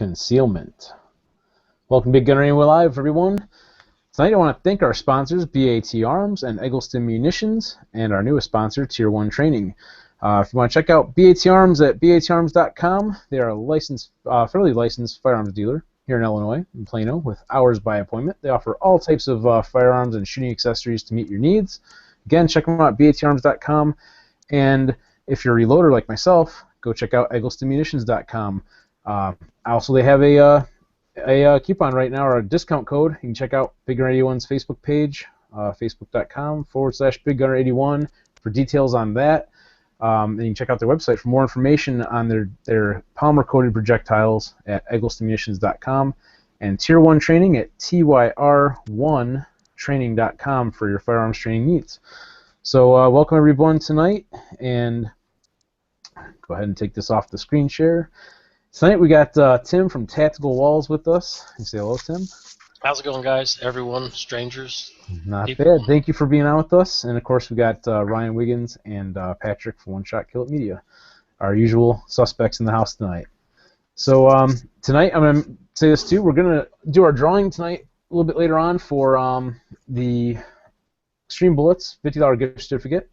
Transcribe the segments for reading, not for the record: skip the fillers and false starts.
concealment. Welcome to BigGunner81 Live, everyone. Tonight I want to thank our sponsors, BAT Arms and Eggleston Munitions, and our newest sponsor, Tier 1 Training. If you want to check out BAT Arms at batarms.com, they are a licensed, federally licensed firearms dealer here in Illinois, in Plano, with hours by appointment. They offer all types of firearms and shooting accessories to meet your needs. Again, check them out at batarms.com. And if you're a reloader like myself, go check out egglestonmunitions.com. Also, they have a coupon right now, or a discount code. You can check out BigGunner81's Facebook page, facebook.com/BigGunner81 for details on that. And you can check out their website for more information on their polymer-coated projectiles at egglestonmunitions.com, and Tier 1 Training at tyr1training.com for your firearms training needs. So welcome everyone tonight, and go ahead and take this off the screen share. Tonight we got Tim from Tactical Walls with us. You say hello, Tim. How's it going, guys? Everyone, strangers. Not bad. Thank you for being on with us. And of course we got Ryan Wiggins and Patrick from One Shot Kill It Media, our usual suspects in the house tonight. So tonight I'm going to say this too. We're going to do our drawing tonight a little bit later on for the Extreme Bullets $50 gift certificate.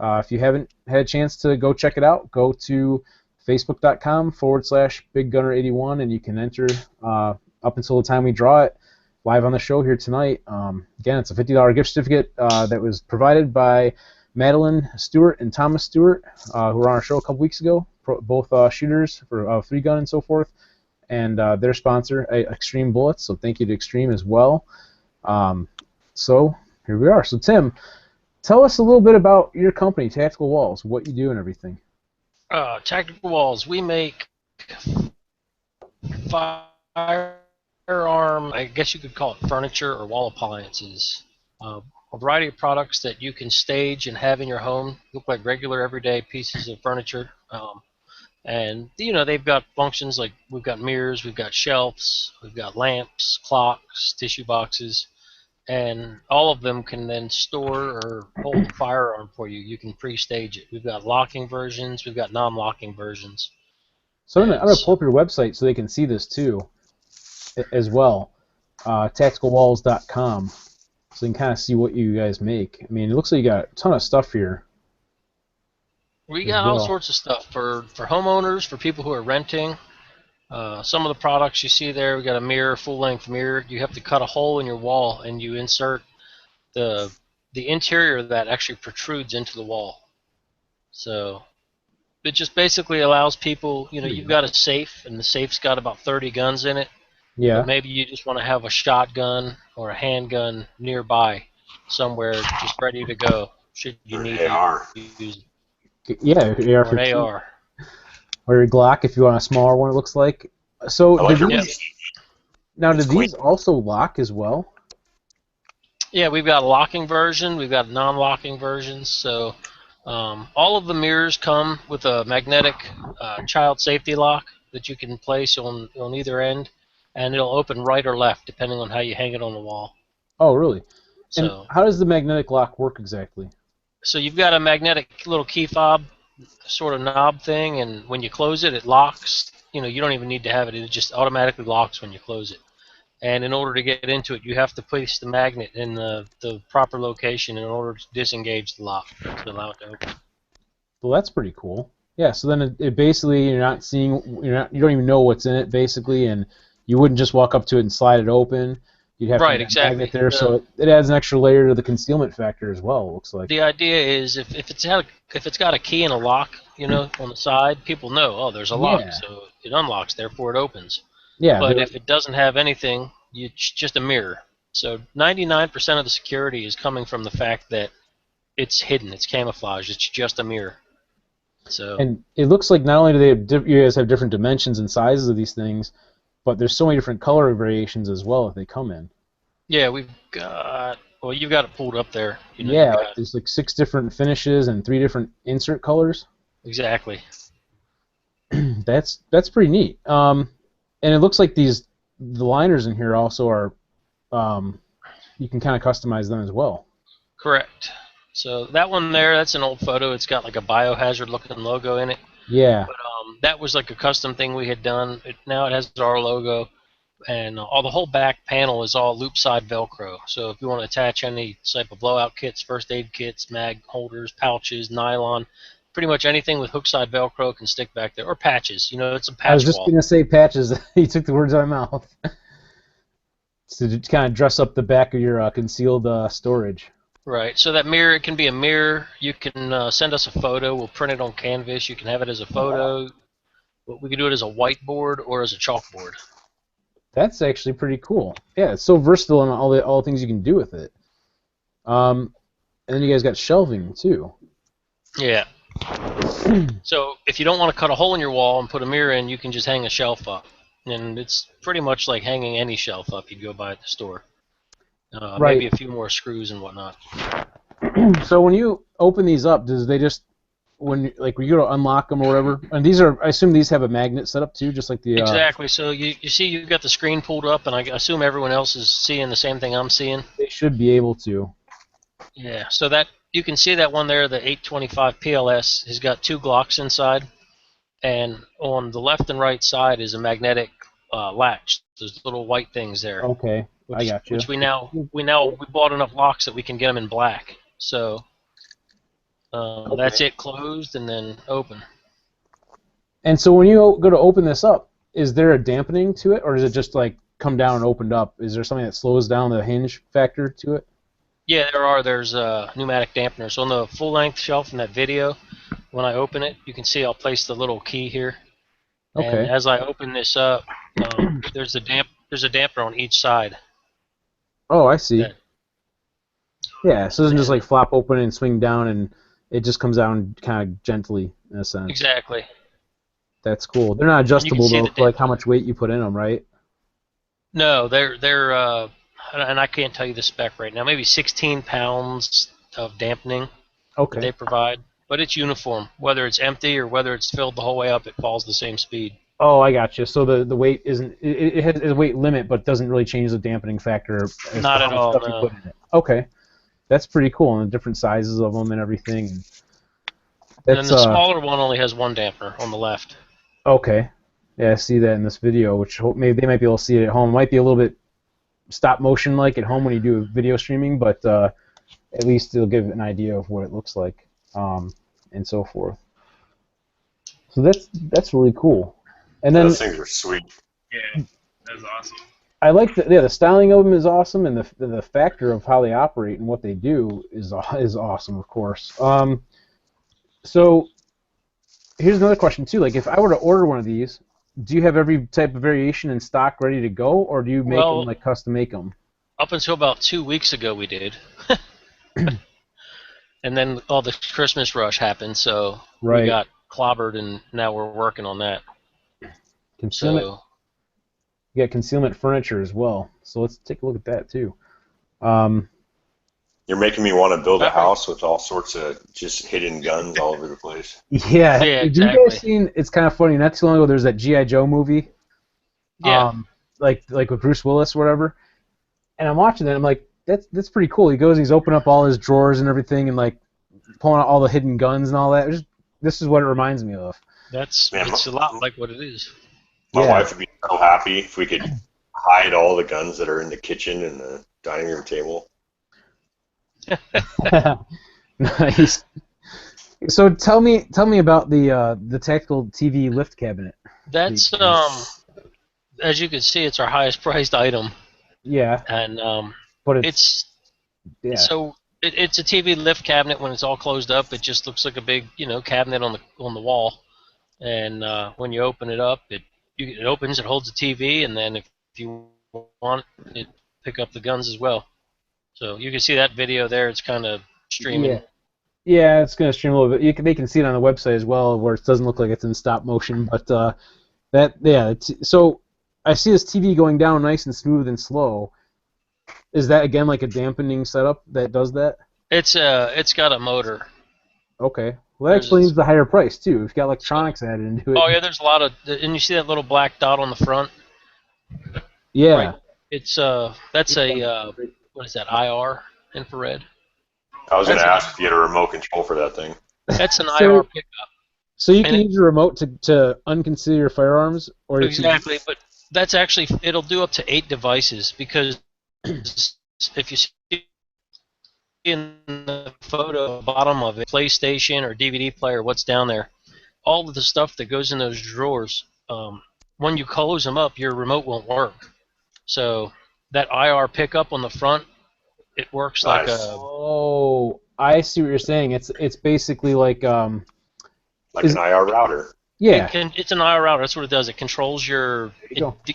If you haven't had a chance to go check it out, go to facebook.com/BigGunner81 and you can enter up until the time we draw it live on the show here tonight. Again, it's a $50 gift certificate that was provided by Madeline Stewart and Thomas Stewart, who were on our show a couple weeks ago, both shooters for 3-gun and so forth, and their sponsor, Extreme Bullets, so thank you to Extreme as well. So here we are. So Tim, tell us a little bit about your company, Tactical Walls, what you do and everything. Tactical Walls, we make firearm, I guess you could call it furniture or wall appliances. A variety of products that you can stage and have in your home, look like regular everyday pieces of furniture. And you know, they've got functions like we've got mirrors, we've got shelves, we've got lamps, clocks, tissue boxes, and all of them can then store or hold a firearm for you. You can pre-stage it. We've got locking versions, we've got non-locking versions. So I'm going to pull up your website so they can see this too as well, tacticalwalls.com, so you can kind of see what you guys make. I mean, it looks like you got a ton of stuff here. We got all sorts of stuff for homeowners, for people who are renting. Some of the products you see there, we got a mirror, full-length mirror. You have to cut a hole in your wall, and you insert the interior that actually protrudes into the wall. So it just basically allows people, you know, you've got a safe, and the safe's got about 30 guns in it. Yeah. But maybe you just want to have a shotgun or a handgun nearby somewhere, just ready to go should you need to use it. Yeah, AR-15. Or an AR. Or your Glock if you want a smaller one, it looks like. So now, do these also lock as well? Yeah, we've got a locking version, we've got non-locking versions. So all of the mirrors come with a magnetic child safety lock that you can place on either end, and it'll open right or left depending on how you hang it on the wall. Oh, really? So, and how does the magnetic lock work exactly? So you've got a magnetic little key fob sort of knob thing, and when you close it, it locks. You know, you don't even need to have it. It just automatically locks when you close it. And in order to get into it, you have to place the magnet in the proper location in order to disengage the lock to allow it to open. Well, that's pretty cool. Yeah, so then it basically, you don't even know what's in it basically, and you wouldn't just walk up to it and slide it open. You'd have to have a magnet there, so it adds an extra layer to the concealment factor as well. It looks like. The idea is if it's got a key and a lock, you know, on the side, people know, oh, there's a lock, so it unlocks, therefore it opens. Yeah. But if it doesn't have anything, it's just a mirror. So 99% of the security is coming from the fact that it's hidden, it's camouflage, it's just a mirror. So. And it looks like not only do you guys have different dimensions and sizes of these things, but there's so many different color variations as well if they come in. Yeah, we've got. Well, you've got it pulled up there. You know, yeah, there's like 6 different finishes and 3 different insert colors. Exactly. That's pretty neat. And it looks like the liners in here also are. You can kind of customize them as well. Correct. So that one there, that's an old photo. It's got like a biohazard looking logo in it. Yeah. But That was like a custom thing we had done. Now it has our logo, and the whole back panel is all loop side Velcro. So if you want to attach any type of blowout kits, first aid kits, mag holders, pouches, nylon, pretty much anything with hook side Velcro can stick back there, or patches. It's a I was patch just wall. gonna say patches. You took the words out of my mouth. To kind of dress up the back of your concealed storage. Right. So that mirror, it can be a mirror. You can send us a photo. We'll print it on canvas. You can have it as a photo. But we can do it as a whiteboard or as a chalkboard. That's actually pretty cool. Yeah, it's so versatile in all the things you can do with it. And then you guys got shelving too. Yeah. So if you don't want to cut a hole in your wall and put a mirror in, you can just hang a shelf up. And it's pretty much like hanging any shelf up you'd go buy at the store. Right. Maybe a few more screws and whatnot. So when you open these up, does they just when you go to unlock them or whatever? And these are, I assume these have a magnet set up too, just like the. Exactly. So you see you've got the screen pulled up, and I assume everyone else is seeing the same thing I'm seeing. They should be able to. Yeah. So that you can see that one there, the 825 PLS, has got 2 Glocks inside, and on the left and right side is a magnetic latch. There's little white things there. Okay, I got you. Which we bought enough locks that we can get them in black. So that's it closed and then open. And so when you go to open this up, is there a dampening to it, or does it just like come down and opened up? Is there something that slows down the hinge factor to it? Yeah, there are. There's pneumatic dampeners. So on the full-length shelf in that video, when I open it, you can see I'll place the little key here. Okay. And as I open this up, there's a damper on each side. Oh, I see. Yeah, so it doesn't just like flop open and swing down, and it just comes down kind of gently in a sense. Exactly. That's cool. They're not adjustable though, for like how much weight you put in them, right? No, they're and I can't tell you the spec right now. Maybe 16 pounds of dampening that they provide, but it's uniform. Whether it's empty or whether it's filled the whole way up, it falls the same speed. Oh, I got you. So the weight isn't it has a weight limit, but doesn't really change the dampening factor. Not at all. No. Okay, that's pretty cool, and the different sizes of them and everything. And then the smaller one only has 1 dampener on the left. Okay, yeah, I see that in this video, which maybe they might be able to see it at home. It might be a little bit stop motion like at home when you do video streaming, but at least it'll give an idea of what it looks like, and so forth. So that's really cool. And then those things are sweet. Yeah, that's awesome. I like the styling of them is awesome, and the factor of how they operate and what they do is awesome, of course. So here's another question too. Like, if I were to order one of these, do you have every type of variation in stock ready to go, or do you make them like custom make them? Up until about 2 weeks ago, we did. And then all the Christmas rush happened, so we got clobbered, and now we're working on that. Concealment. So, you got concealment furniture as well. So let's take a look at that too. You're making me want to build a house with all sorts of just hidden guns all over the place. Yeah. Exactly. Have you guys seen? It's kind of funny. Not too long ago, there's that G.I. Joe movie. Yeah. Like with Bruce Willis or whatever. And I'm watching that. I'm like, that's pretty cool. He goes and he's opening up all his drawers and everything, and like pulling out all the hidden guns and all that. This is what it reminds me of. It's a lot like what it is. My wife would be so happy if we could hide all the guns that are in the kitchen and the dining room table. Nice. So tell me about the tactical TV lift cabinet. That's as you can see, it's our highest priced item. Yeah. And but it's a TV lift cabinet. When it's all closed up, it just looks like a big cabinet on the wall. And when you open it up, it opens, it holds the TV, and then if you want, it pick up the guns as well. So you can see that video there. It's kind of streaming. Yeah, it's going to stream a little bit. They can see it on the website as well, where it doesn't look like it's in stop motion. But so I see this TV going down nice and smooth and slow. Is that again like a dampening setup that does that? It's got a motor. Okay. Well, that explains the higher price too. You've got electronics added into it. Oh yeah, there's a lot of, and you see that little black dot on the front? Yeah. Right. It's that's a what is that? IR, infrared. I was going to ask if you had a remote control for that thing. That's an IR pickup. So you can use your remote to unconceal your firearms, or exactly, but that's actually, it'll do up to 8 devices, because if you see in the photo bottom of it, PlayStation or DVD player, what's down there, all of the stuff that goes in those drawers, when you close them up, your remote won't work. So that IR pickup on the front, it works like Nice. a... Oh, I see what you're saying. It's basically like an IR router. Yeah. It's an IR router. That's what it does. It controls your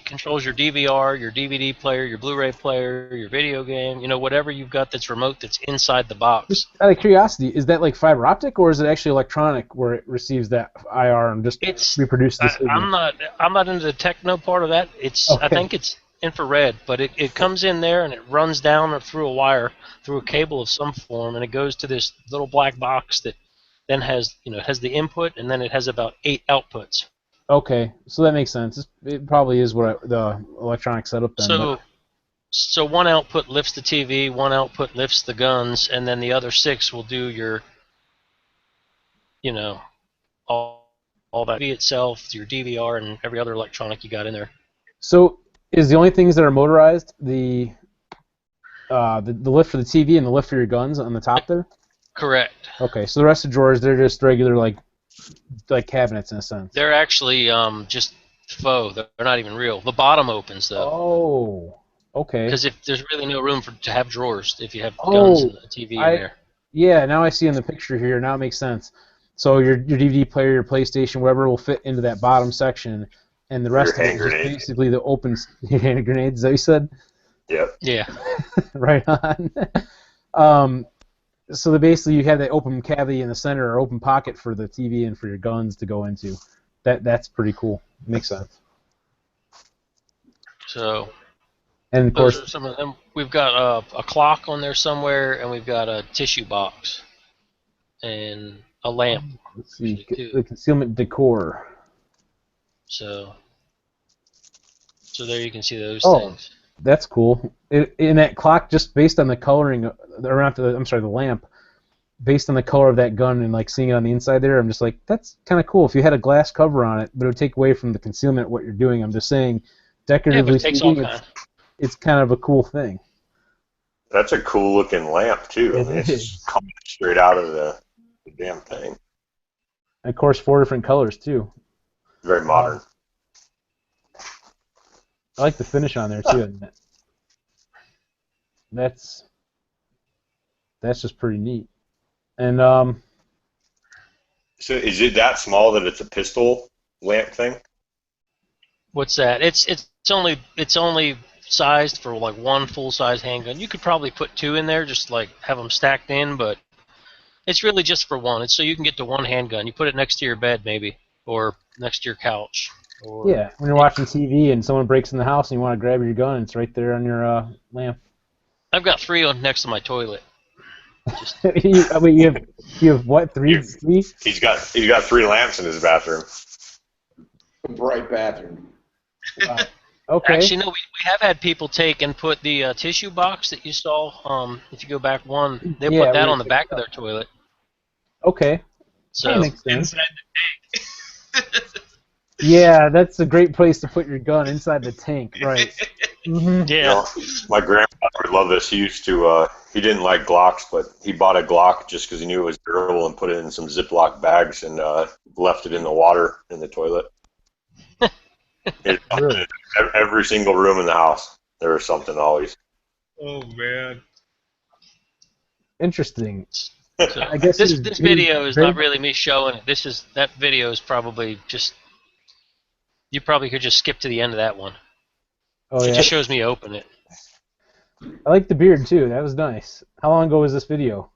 controls your DVR, your DVD player, your Blu-ray player, your video game. You know, whatever you've got that's remote that's inside the box. Just out of curiosity, is that like fiber optic, or is it actually electronic where it receives that IR and just reproduces the signal? I'm not into the techno part of that. I think it's infrared, but it comes in there and it runs down or through a wire, through a cable of some form, and it goes to this little black box that then has the input, and then it has about 8 outputs. Okay, so that makes sense. It probably is what the electronic setup then. So one output lifts the TV, one output lifts the guns, and then the other 6 will do your, all that TV itself, your DVR, and every other electronic you got in there. So is the only things that are motorized the lift for the TV and the lift for your guns on the top there? Correct. Okay, so the rest of the drawers, they're just regular like cabinets in a sense. They're actually just faux. They're not even real. The bottom opens though. Oh, okay. Because if there's really no room to have drawers if you have guns and a TV in there. Yeah, now I see in the picture here. Now it makes sense. So your DVD player, your PlayStation, whatever will fit into that bottom section, and the rest of it is just basically the open hand grenades. Is that what you said? Yep. Yeah. Right on. So basically you have that open cavity in the center or open pocket for the TV and for your guns to go into. That's pretty cool. Makes sense. So, and of course, some of them. We've got a clock on there somewhere, and we've got a tissue box and a lamp. Let's see, the concealment decor. So there you can see those things. That's cool. In that clock, just based on the coloring around the lamp, based on the color of that gun and like seeing it on the inside there, I'm just like, that's kind of cool. If you had a glass cover on it, but it would take away from the concealment of what you're doing. I'm just saying, decoratively speaking, it's kind of a cool thing. That's a cool looking lamp too. It's coming straight out of the damn thing. And of course, 4 different colors too. Very modern. I like the finish on there too. That's just pretty neat. And so is it that small that it's a pistol lamp thing? What's that? It's only sized for like 1 full-size handgun. You could probably put 2 in there, just like have them stacked in, but it's really just for 1. It's so you can get to 1 handgun. You put it next to your bed maybe, or next to your couch. Yeah, when you're watching TV and someone breaks in the house and you want to grab your gun, it's right there on your lamp. I've got 3 on next to my toilet. you have what? 3? He's got 3 lamps in his bathroom. A bright bathroom. Wow. Okay. Actually, no. We have had people take and put the tissue box that you saw. If you go back one, they put that on the back of their toilet. Okay. So that makes sense. Inside the tank. Yeah, that's a great place to put your gun, inside the tank, right? Mm-hmm. Yeah. You know, my grandfather would love this. He used to, he didn't like Glocks, but he bought a Glock just because he knew it was durable and put it in some Ziploc bags and left it in the water in the toilet. Really? Every single room in the house, there was something always. Oh, man. Interesting. So I guess this video is not really me showing it. That video is probably just, you probably could just skip to the end of that one. Oh, It yeah. just shows me open it. I like the beard too. That was nice. How long ago was this video?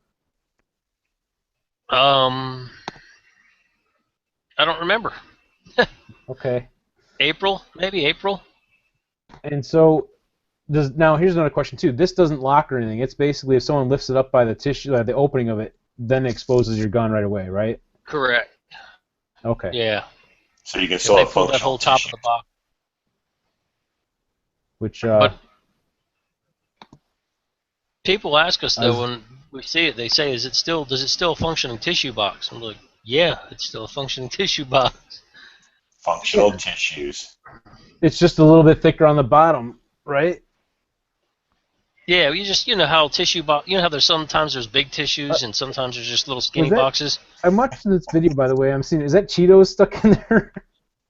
I don't remember. Okay. April, maybe April. And so, now here's another question too. This doesn't lock or anything. It's basically if someone lifts it up by the tissue, the opening of it, then it exposes your gun right away, right? Correct. Okay. Yeah. So you can still They have pull that functional whole top tissue. of the box. Which But people ask us though when we see it, they say, does it still a functioning tissue box? I'm like, Yeah, it's still a functioning tissue box. Functional tissues. It's just a little bit thicker on the bottom, right? Yeah, you know how tissue box. You know how there's big tissues and sometimes there's just little skinny boxes. I'm watching this video, by the way. I'm seeing. Is that Cheetos stuck in there?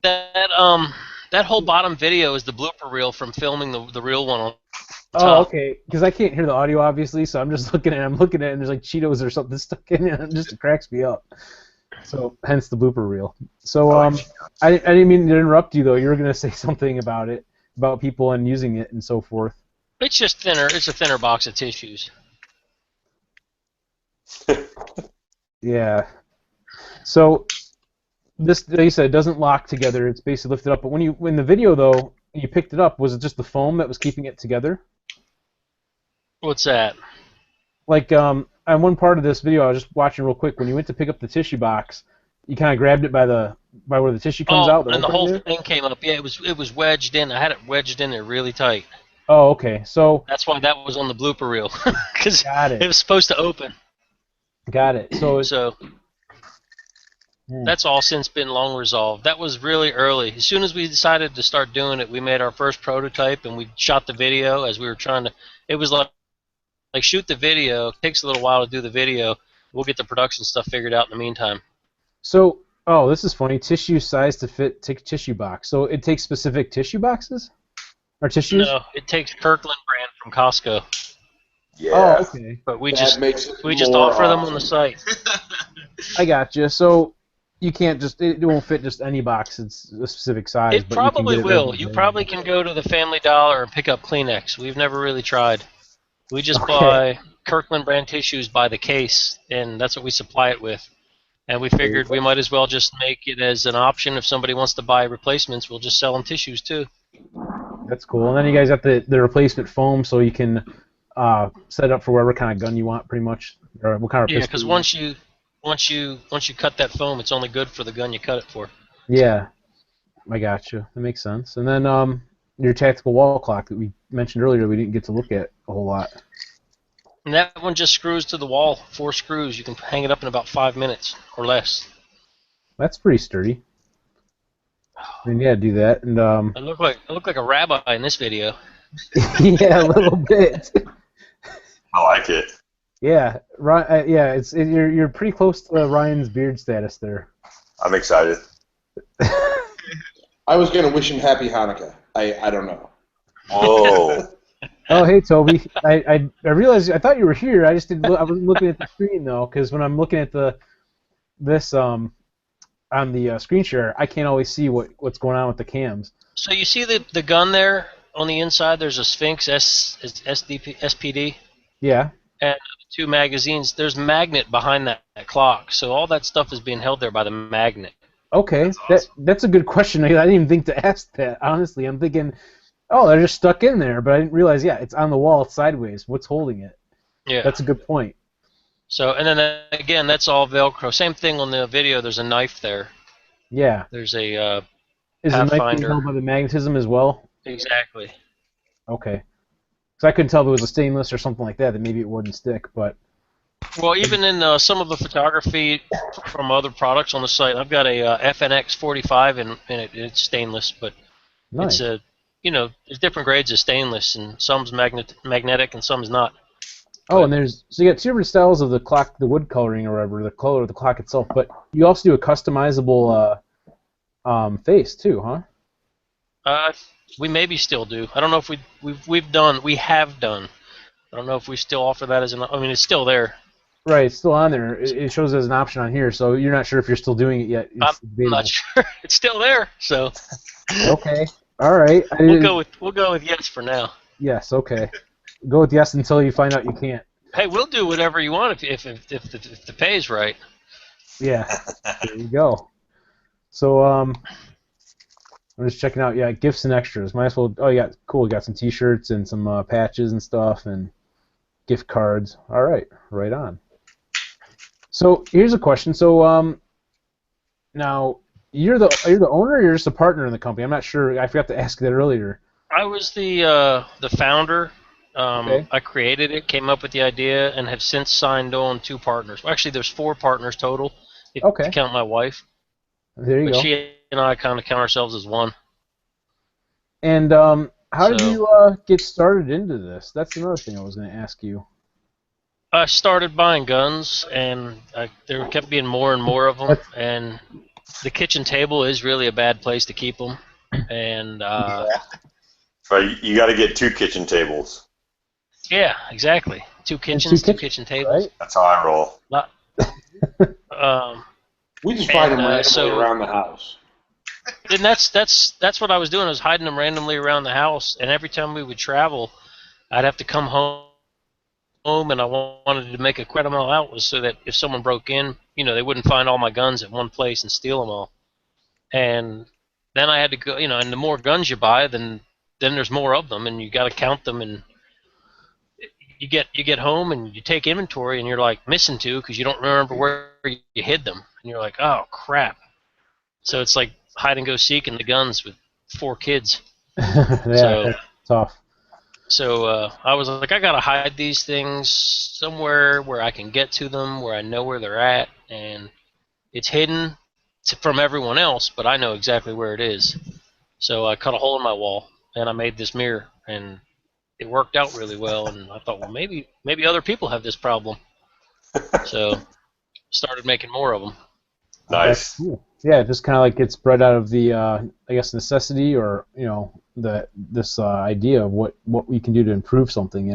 That whole bottom video is the blooper reel from filming the real one on Oh, top. okay. Because I can't hear the audio, obviously, so I'm just looking at it, and there's like Cheetos or something stuck in it, and it cracks me up. So, hence the blooper reel. So, I didn't mean to interrupt you, though. You were going to say something about it, about people and using it and so forth. It's just thinner. It's a thinner box of tissues. Yeah. So, this, like you said, it doesn't lock together. It's basically lifted up. But when the video, though, you picked it up, was it just the foam that was keeping it together? What's that? Like, on one part of this video I was just watching real quick, when you went to pick up the tissue box, you kind of grabbed it by where the tissue comes out. And the whole thing came up. Yeah, it was wedged in. I had it wedged in there really tight. Oh, okay. So that's why that was on the blooper reel, because it was supposed to open. Got it. So that's all since been long resolved. That was really early. As soon as we decided to start doing it, we made our first prototype and we shot the video as we were trying to. It was like shoot the video. It takes a little while to do the video. We'll get the production stuff figured out in the meantime. So, this is funny. Tissue size to fit tissue box. So it takes specific tissue boxes or tissues? No, it takes Kirkland brand from Costco. Yeah. Oh, okay. But we just offer them on the site. I got you. So you can't it won't fit just any box. It's a specific size. It probably will. You probably can go to the Family Dollar and pick up Kleenex. We've never really tried. We just buy Kirkland brand tissues by the case, and that's what we supply it with. And we figured we might as well just make it as an option. If somebody wants to buy replacements, we'll just sell them tissues too. That's cool. And then you guys got the replacement foam, so you can set it up for whatever kind of gun you want, pretty much, or what kind of pistol. Yeah, because once you cut that foam, it's only good for the gun you cut it for. Yeah, I got you. That makes sense. And then your tactical wall clock that we mentioned earlier, we didn't get to look at a whole lot. And that one just screws to the wall. 4 screws. You can hang it up in about 5 minutes or less. That's pretty sturdy. I mean, yeah, do that. And I look like a rabbi in this video. Yeah, a little bit. I like it. Yeah, you're pretty close to Ryan's beard status there. I'm excited. I was gonna wish him happy Hanukkah. I don't know. Whoa. Oh, hey, Toby. I realized I thought you were here. I just didn't. I wasn't looking at the screen though, because when I'm looking at this on the screen share, I can't always see what's going on with the cams. So you see the gun there on the inside? There's a Sphinx SPD. Yeah. And 2 magazines. There's a magnet behind that clock, so all that stuff is being held there by the magnet. Okay, That's awesome. that's a good question. I didn't even think to ask that. Honestly, I'm thinking, oh, they're just stuck in there, but I didn't realize. Yeah, it's on the wall. It's sideways. What's holding it? Yeah. That's a good point. So, and then again, that's all Velcro. Same thing on the video. There's a knife there. Yeah. There's a Is the knife being Pathfinder. held by the magnetism as well? Exactly. Okay. Because I couldn't tell if it was a stainless or something like that. That maybe it wouldn't stick, but. Well, even in some of the photography from other products on the site, I've got a FNX 45 and it's stainless, but Nice. it's there's different grades of stainless, and some's magnetic and some's not. Oh, and so you got 2 different styles of the clock, the wood coloring or whatever, the color of the clock itself, but you also do a customizable face too, huh? We maybe still do. I don't know if we have done. I don't know if we still offer that as I mean, it's still there. Right, it's still on there. It shows as an option on here, so you're not sure if you're still doing it yet. I'm not sure. It's still there, so. Okay. All right. We'll go with yes for now. Yes. Okay. Go with yes until you find out you can't. Hey, we'll do whatever you want if the pay's right. Yeah. There you go. So I'm just checking out. Yeah, gifts and extras. Might as well. Oh, yeah, cool. We got some T-shirts and some patches and stuff and gift cards. All right. Right on. So here's a question. So now you're the owner or you're just a partner in the company? I'm not sure. I forgot to ask that earlier. I was the founder. Okay. I created it, came up with the idea, and have since signed on 2 partners. Well, actually, there's 4 partners total, Okay. To count my wife. There you But go. she and I kind of count ourselves as one. And how did So- you get started into this? That's another thing I was going to ask you. I started buying guns, and there kept being more and more of them. And the kitchen table is really a bad place to keep them. And Right, you got to get 2 kitchen tables. yeah, exactly. 2 kitchens, 2 kitchen tables. Right? That's how I roll. We just find them And, randomly so- around the house. And that's what I was doing. I was hiding them randomly around the house, and every time we would travel, I'd have to come home, and I wanted to make a quick amount out was so that if someone broke in, they wouldn't find all my guns at one place and steal them all. And then I had to go, and the more guns you buy, then there's more of them, and you got to count them, and you get home and you take inventory, and you're like missing 2 because you don't remember where you hid them, and you're like, oh crap. So it's like hide and go seek in the guns with 4 kids. Yeah, that's tough. So I was like, I gotta hide these things somewhere where I can get to them, where I know where they're at, and it's hidden from everyone else, but I know exactly where it is. So I cut a hole in my wall, and I made this mirror, and it worked out really well. And I thought, well, maybe other people have this problem. So started making more of them. Nice. That's cool. Yeah, it just kind of like gets bred out of the, I guess, necessity or this idea of what we can do to improve something.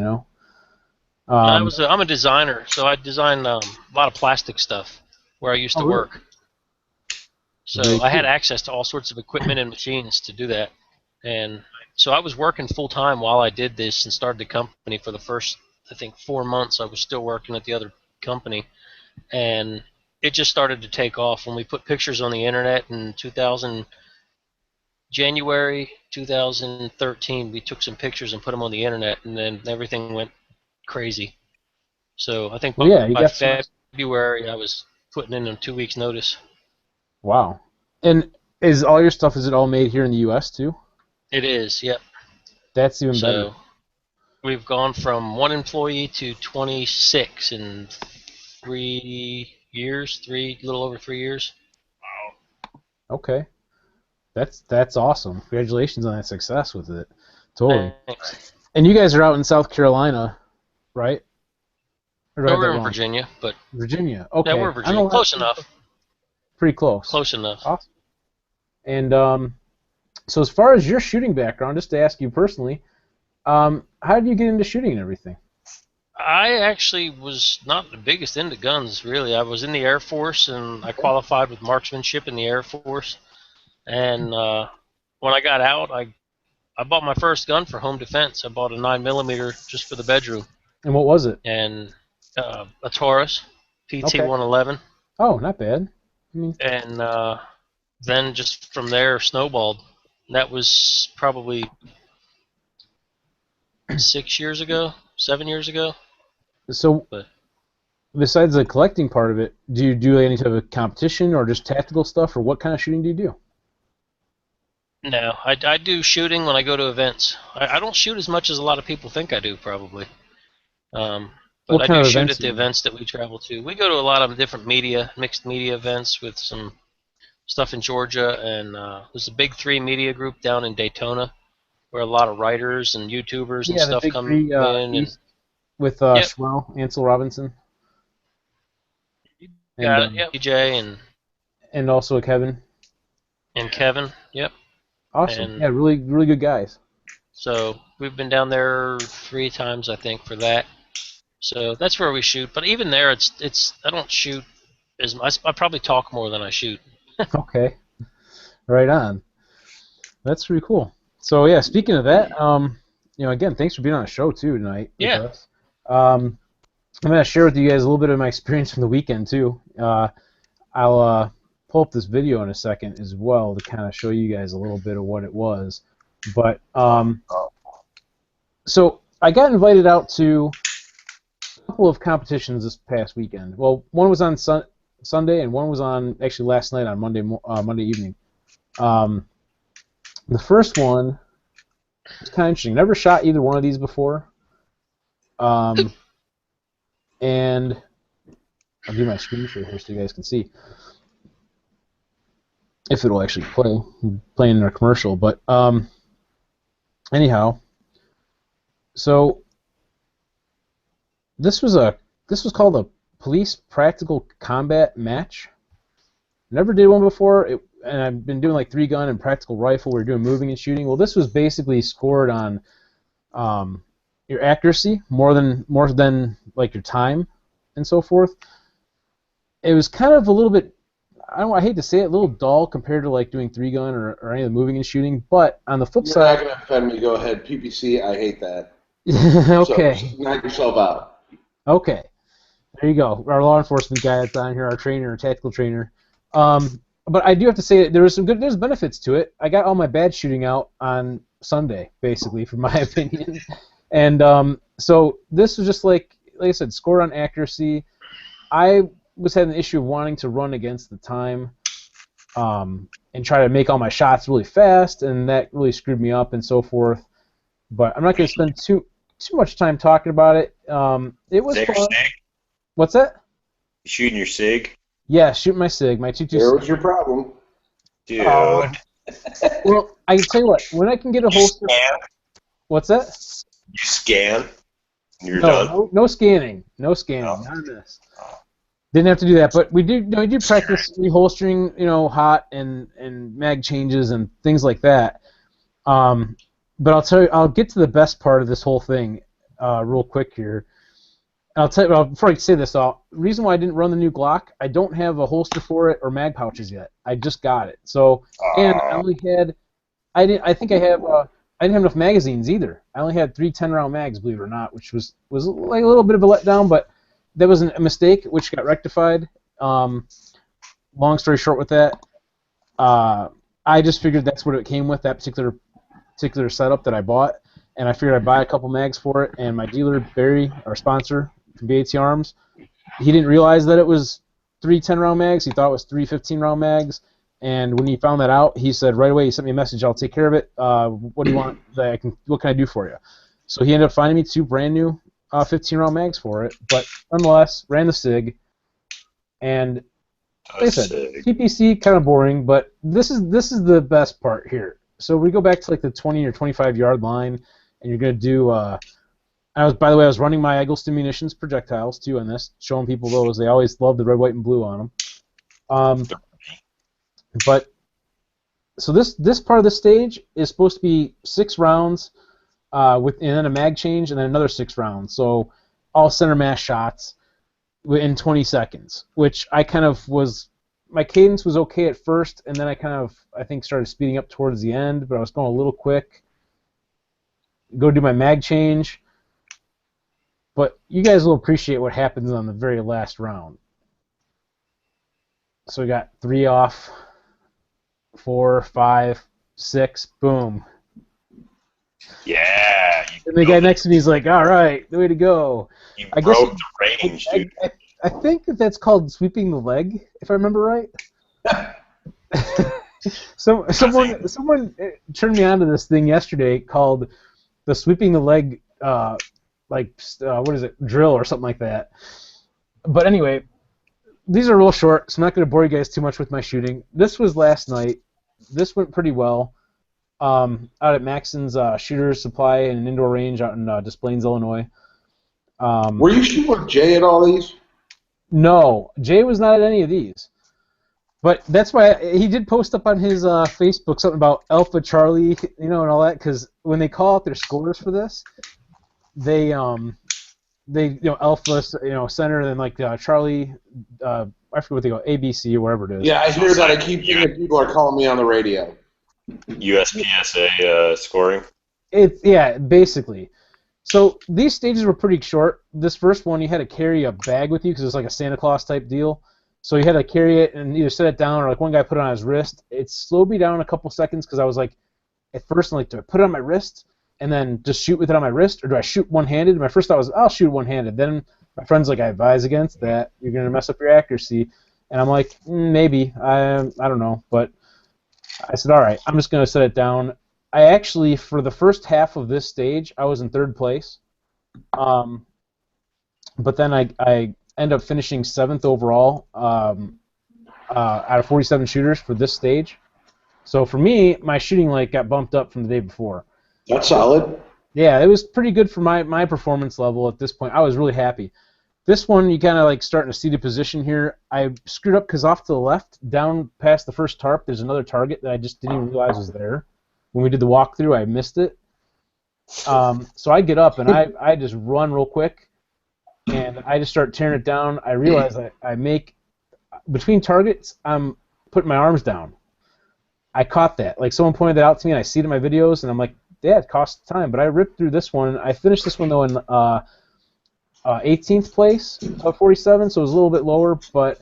I'm a designer, so I design a lot of plastic stuff where I used to really? work. So Very I had cool. access to all sorts of equipment and machines to do that. And so I was working full time while I did this and started the company. For the first, I think, 4 months, I was still working at the other company. And it just started to take off when we put pictures on the internet in January 2013. We took some pictures and put them on the internet, and then everything went crazy. So I think by February I was putting in 2 weeks' notice. Wow. And is all your stuff, is it all made here in the U.S. too? It is, yep. That's even better. So we've gone from 1 employee to 26 in 3 years, little over 3 years. Okay. That's awesome. Congratulations on that success with it. Totally. Thanks. And you guys are out in South Carolina, right? Or do I have We're that in wrong? Virginia, but Virginia. Okay. yeah, we're Virginia. Close enough. Pretty close. Close enough. Awesome. And so as far as your shooting background, just to ask you personally, how did you get into shooting and everything? I actually was not the biggest into guns, really. I was in the Air Force, and I qualified with marksmanship in the Air Force. And when I got out, I bought my first gun for home defense. I bought a 9mm just for the bedroom. And what was it? And a Taurus, PT-111. Oh, not bad. And then just from there, snowballed. That was probably 6 years ago, 7 years ago. So, besides the collecting part of it, do you do any type of competition or just tactical stuff, or what kind of shooting do you do? No, I do shooting when I go to events. I don't shoot as much as a lot of people think I do, probably. But I do shoot at the events that we travel to. We go to a lot of different mixed media events with some stuff in Georgia, and there's a Big 3 media group down in Daytona where a lot of writers and YouTubers and stuff come in. And with Schwell, Ansel Robinson. Yeah, DJ and also Kevin. And Kevin, yep. Awesome. And yeah, really, really good guys. So we've been down there 3 times, I think, for that. So that's where we shoot. But even there, it's I don't shoot as much. I probably talk more than I shoot. Okay. Right on. That's pretty cool. So yeah, speaking of that, again, thanks for being on the show too tonight. Yeah. With us. I'm gonna share with you guys a little bit of my experience from the weekend too. I'll pull up this video in a second as well to kind of show you guys a little bit of what it was. But so I got invited out to a couple of competitions this past weekend. Well, one was on Sunday, and one was on actually last night on Monday evening. The first one was kind of interesting. Never shot either one of these before. And I'll do my screen share here so you guys can see if it'll actually play. I'm playing in a commercial, but anyhow, so this was called a police practical combat match. Never did one before, and I've been doing like 3-gun and practical rifle. We were doing moving and shooting. Well, this was basically scored on your accuracy more than like your time and so forth. It was kind of a little bit, I hate to say it, a little dull compared to like doing 3-gun or any of the moving and shooting. But on the flip side, you're not gonna offend me. Go ahead, PPC. I hate that. Okay. So knock yourself out. Okay. There you go. Our law enforcement guy that's on here, our trainer, our tactical trainer. But I do have to say there's benefits to it. I got all my bad shooting out on Sunday, basically, from my opinion. And so this was just like I said, scored on accuracy. I was having an issue of wanting to run against the time and try to make all my shots really fast, and that really screwed me up and so forth. But I'm not going to spend too much time talking about it. It was fun. What's that? You shooting your SIG? Yeah, shooting my SIG, my 2.26. There was your problem. Dude. Well, I can tell you what, when I can get a holster... Scan? What's that? You scan? You're done? No scanning. No scanning. Oh. None of this. Didn't have to do that, but we do practice reholstering, hot and mag changes and things like that. But I'll get to the best part of this whole thing real quick here. I'll tell you, before I say this, the reason why I didn't run the new Glock, I don't have a holster for it or mag pouches yet. I just got it. So, and I only had, I didn't have enough magazines either. I only had 3 10-round mags, believe it or not, which was like a little bit of a letdown, but that was a mistake, which got rectified. Long story short with that, I just figured that's what it came with, that particular setup that I bought, and I figured I'd buy a couple mags for it, and my dealer, Barry, our sponsor from BAT Arms, he didn't realize that it was 3 10-round mags. He thought it was 3 15-round mags, and when he found that out, he said right away, he sent me a message, I'll take care of it. What do you want? What can I do for you? So he ended up finding me 2 brand new 15-round mags for it, but nonetheless, ran the SIG, and like I said, TPC kind of boring, but this is the best part here. So we go back to like the 20 or 25 yard line, and you're gonna do. By the way, I was running my Eggleston Munitions projectiles too on this, showing people those. They always love the red, white, and blue on them. But so this part of the stage is supposed to be 6 rounds, and then a mag change, and then another 6 rounds. So all center mass shots in 20 seconds, which I kind of was. My cadence was okay at first, and then I think started speeding up towards the end, but I was going a little quick. Go do my mag change. But you guys will appreciate what happens on the very last round. So we got 3 off, 4, 5, 6, boom. Yeah. And the guy next to me is like, all right, the way to go. You broke the range, dude. I think that's called sweeping the leg, if I remember right. Someone turned me on to this thing yesterday called the sweeping the leg, what is it, drill or something like that. But anyway, these are real short, so I'm not going to bore you guys too much with my shooting. This was last night. This went pretty well. Out at Maxon's Shooter's Supply in an indoor range out in Des Plaines, Illinois. Were you shooting with Jay at all these? No, Jay was not at any of these. But that's why he did post up on his Facebook something about Alpha Charlie, and all that, because when they call out their scores for this, they Alpha, center, and then like Charlie, I forget what they go, ABC or whatever it is. Yeah, I hear that. I keep hearing people are calling me on the radio. USPSA scoring? Yeah, basically. So these stages were pretty short. This first one, you had to carry a bag with you because it was like a Santa Claus type deal. So you had to carry it and either set it down or like one guy put it on his wrist. It slowed me down a couple seconds because I was like, at first I'm like, do I put it on my wrist and then just shoot with it on my wrist, or do I shoot one-handed? My first thought was, I'll shoot one-handed. Then my friend's like, I advise against that. You're going to mess up your accuracy. And I'm like, maybe. I don't know. But I said, all right, I'm just going to set it down. I actually, for the first half of this stage, I was in 3rd place. But then I end up finishing 7th overall out of 47 shooters for this stage. So for me, my shooting like got bumped up from the day before. That's solid. Yeah, it was pretty good for my performance level at this point. I was really happy. This one, you kind of like start in a seated position here. I screwed up because off to the left, down past the first tarp, there's another target that I just didn't even realize was there. When we did the walkthrough, I missed it. So I get up and I just run real quick, and I just start tearing it down. I realize I make, between targets, I'm putting my arms down. I caught that. Like, someone pointed that out to me, and I see it in my videos, and I'm like, yeah, it costs time. But I ripped through this one. I finished this one, though, in 18th place out of 47, so it was a little bit lower. But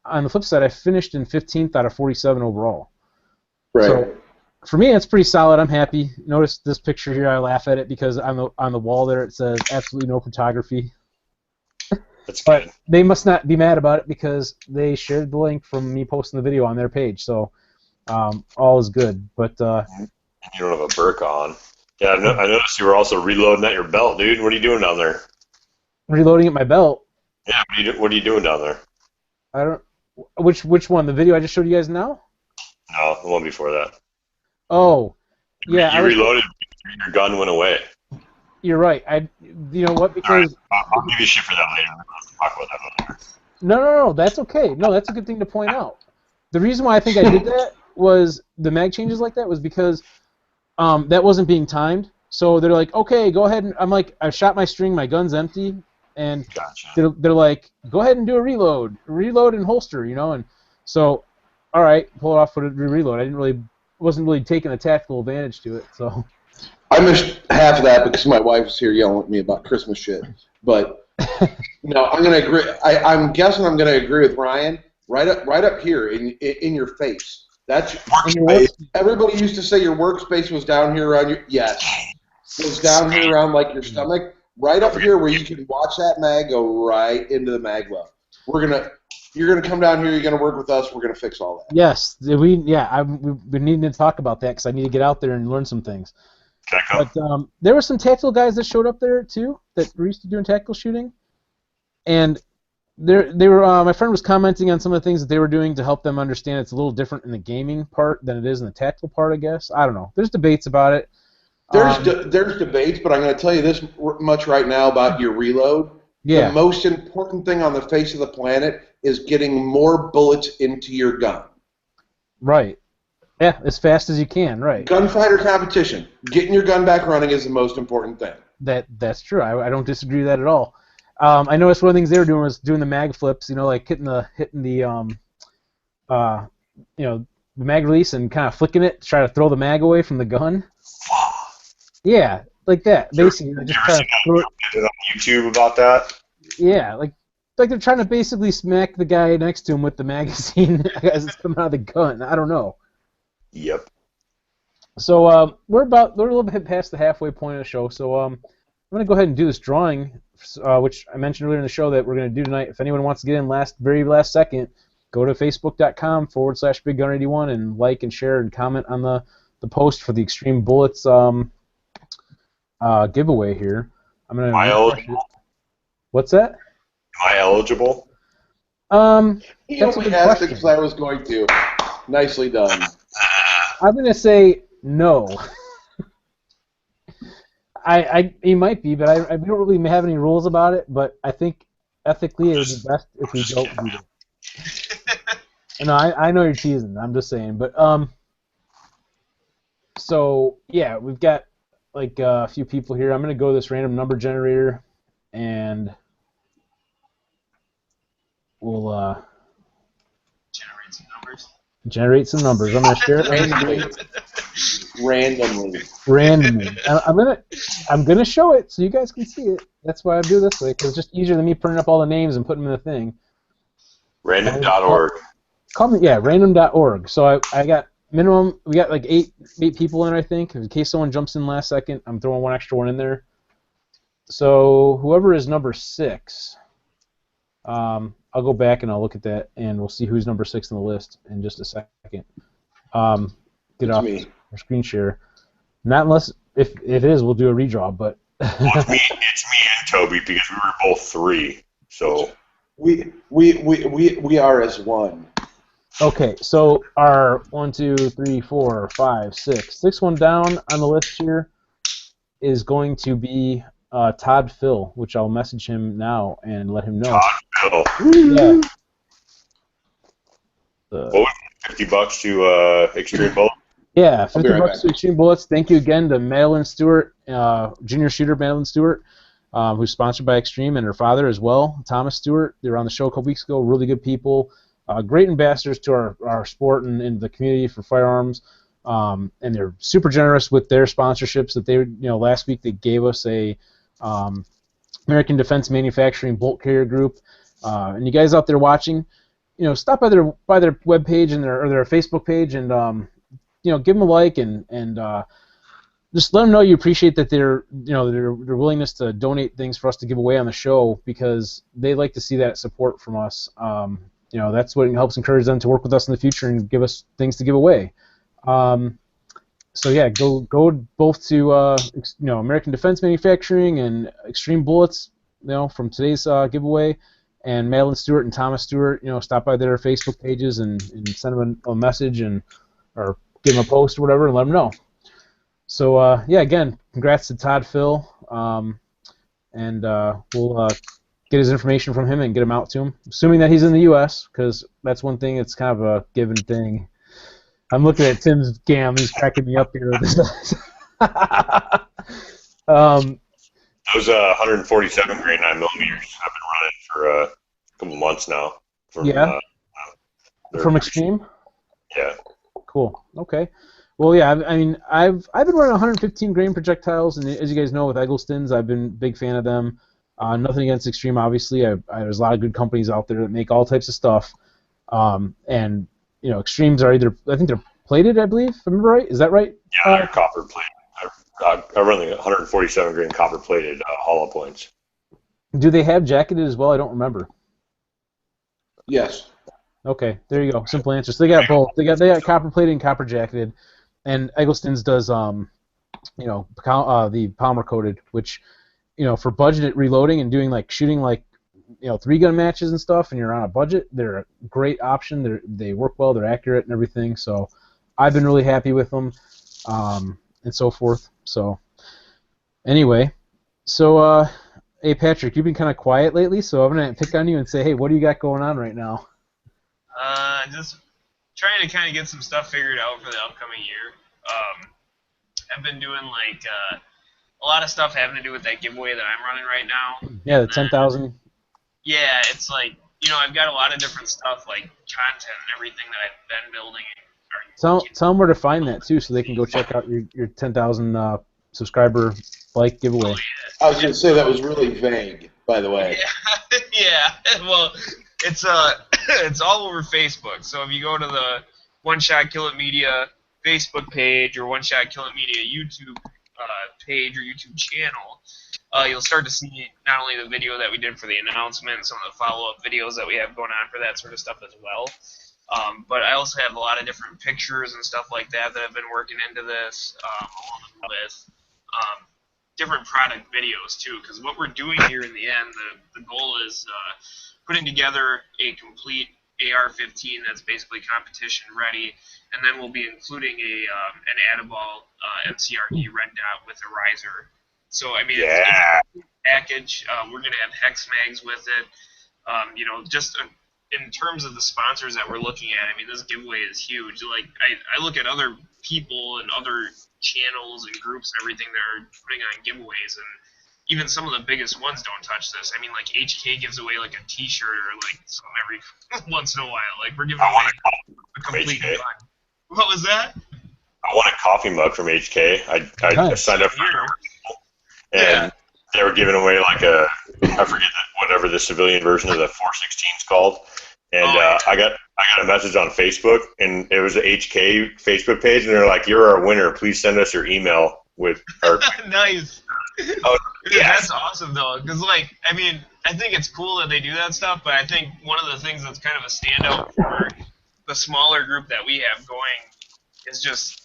on the flip side, I finished in 15th out of 47 overall. Right. So for me, it's pretty solid. I'm happy. Notice this picture here. I laugh at it because on the wall there it says absolutely no photography. That's But good. they must not be mad about it because they shared the link from me posting the video on their page. So all is good. But You don't have a burqa on. Yeah, I noticed you were also reloading at your belt, dude. What are you doing down there? reloading at my belt. Yeah, what are you doing down there? I don't. Which one? The video I just showed you guys now? No, the one before that. Oh, yeah. You reloaded. Your gun went away. You're right. You know what? Because I'll give you shit for that later. We'll talk about that later. no. That's okay. No, that's a good thing to point out. The reason why I think I did that was the mag changes like that was because that wasn't being timed. So they're like, okay, go ahead. And I'm like, I shot my string, my gun's empty, and Gotcha. they're like, go ahead and do a reload and holster, you know. And so, all right, pull it off for the reload. Wasn't really taking a tactical advantage to it. So I missed half of that because my wife was here yelling at me about Christmas shit. But no, I'm gonna agree. I'm guessing I'm gonna agree with Ryan. Right up here in your face. That's Workspace. everybody used to say your workspace was down here around your it was down here around like your stomach. Right up here where you can watch that mag go right into the mag well. You're gonna come down here. You're gonna work with us. We're gonna fix all that. yes, we've been needing to talk about that because I need to get out there and learn some things. Can I come? But there were some tactical guys that showed up there too that were used to doing tactical shooting, and they were. My friend was commenting on some of the things that they were doing to help them understand it's a little different in the gaming part than it is in the tactical part. I guess I don't know. There's debates about it. There's debates, but I'm going to tell you this much right now about your reload. Yeah. The most important thing on the face of the planet is getting more bullets into your gun. Right. Yeah, as fast as you can. Right. Gunfighter competition. Getting your gun back running is the most important thing. That's true. I don't disagree with that at all. I noticed one of the things they were doing was doing the mag flips. You know, like hitting the the mag release and kind of flicking it to try to throw the mag away from the gun. Yeah, like that. Basically, You just ever try seen to throw it. on YouTube about that? Yeah, like they're trying to basically smack the guy next to him with the magazine as it's coming out of the gun. I don't know. Yep. So we're a little bit past the halfway point of the show. So I'm gonna go ahead and do this drawing, which I mentioned earlier in the show that we're gonna do tonight. If anyone wants to get in very last second, go to facebook.com/BigGunner81 and like and share and comment on the post for the Extreme Bullets giveaway here. I'm gonna. Am I eligible? What's that? Am I eligible? He That's a only good asked question. because I was going to. Nicely done. I'm gonna say no. He might be, but I don't really have any rules about it. But I think ethically it would be best if we don't do it. No, I know you're teasing. I'm just saying, but so yeah, we've got like a few people here. I'm gonna go this random number generator, and we'll generate some numbers. I'm gonna share it Randomly. randomly. I'm gonna show it so you guys can see it. That's why I do it this way, because it's just easier than me printing up all the names and putting them in the thing. Random.org. Call me, yeah, random.org. So I got minimum. We got like eight people in, I think. In case someone jumps in last second, I'm throwing one extra one in there. So whoever is number 6, I'll go back and I'll look at that, and we'll see who's number 6 on the list in just a second. Get off our screen share. Not unless if it is, we'll do a redraw. But Well, it's me and Toby because we were both 3. So We are as one. Okay, so our 1, 2, 3, 4, 5, 6, sixth one down on the list here is going to be Todd Phil, which I'll message him now and let him know. Todd Phil. Yeah. What was it, $50 to Extreme Bullet? Yeah, $50 right to Extreme Bullets. Thank you again to Madeline Stewart, junior shooter Madeline Stewart, who's sponsored by Extreme, and her father as well, Thomas Stewart. They were on the show a couple weeks ago. Really good people. Great ambassadors to our sport and the community for firearms. And they're super generous with their sponsorships that they, last week they gave us a American Defense Manufacturing Bolt Carrier Group. And you guys out there watching, stop by their webpage and their Facebook page and give them a like and just let them know you appreciate that their willingness to donate things for us to give away on the show, because they like to see that support from us. That's what helps encourage them to work with us in the future and give us things to give away. So yeah, go both to American Defense Manufacturing and Extreme Bullets, from today's giveaway, and Madeline Stewart and Thomas Stewart. Stop by their Facebook pages and send them a message or give them a post or whatever and let them know. So yeah, again, congrats to Todd Phil, and we'll get his information from him and get him out to him, assuming that he's in the U.S., because that's one thing that's kind of a given thing. I'm looking at Tim's gam. He's cracking me up here with this. Those 147 grain 9mm have been running for a couple months now. From Extreme? Yeah. Cool. Okay. Well, yeah. I mean, I've been running 115 grain projectiles, and as you guys know, with Eggleston's, I've been a big fan of them. Nothing against Extreme, obviously. There's a lot of good companies out there that make all types of stuff. And Extremes are either, I think they're plated, I believe. If I remember right? Is that right? Yeah, they're copper plated. I run the 147 grain copper plated hollow points. Do they have jacketed as well? I don't remember. Yes. Okay, there you go. Simple answer. So they got both. They got copper plated and copper jacketed, and Eggleston's does the polymer coated, which for budget reloading and doing shooting 3-gun matches and stuff, and you're on a budget, they're a great option. They work well. They're accurate and everything. So I've been really happy with them, and so forth. So anyway, hey Patrick, you've been kind of quiet lately, so I'm gonna pick on you and say, hey, what do you got going on right now? Just trying to kind of get some stuff figured out for the upcoming year. I've been doing a lot of stuff having to do with that giveaway that I'm running right now. Yeah, the 10,000. Yeah, it's I've got a lot of different stuff, like content and everything that I've been building. Tell them where to find that too, so they can go check out your 10,000 subscriber giveaway. Oh, yeah. I was going to say that was really vague, by the way. Yeah. Well, it's it's all over Facebook. So if you go to the One Shot Kill It Media Facebook page or One Shot Kill It Media YouTube page or YouTube channel, you'll start to see not only the video that we did for the announcement and some of the follow-up videos that we have going on for that sort of stuff as well. But I also have a lot of different pictures and stuff like that I've been working into this, along with different product videos too. Because what we're doing here in the end, the goal is putting together a complete AR-15 that's basically competition ready, and then we'll be including an Adaball MCRD red dot with a riser. So I mean, it's a package. We're gonna have hex mags with it. Just in terms of the sponsors that we're looking at, I mean, this giveaway is huge. I look at other people and other channels and groups and everything that are putting on giveaways, and even some of the biggest ones don't touch this. I mean, HK gives away a T-shirt or something every once in a while. We're giving away a complete gun. What was that? I won a coffee mug from HK. I signed up for it, and they were giving away I forget whatever the civilian version of the 416 is called. And I got a message on Facebook, and it was the HK Facebook page, and they're like, "You're our winner. Please send us your email with." Nice. Oh, yeah, that's awesome though, because I mean, I think it's cool that they do that stuff, but I think one of the things that's kind of a standout for the smaller group that we have going is just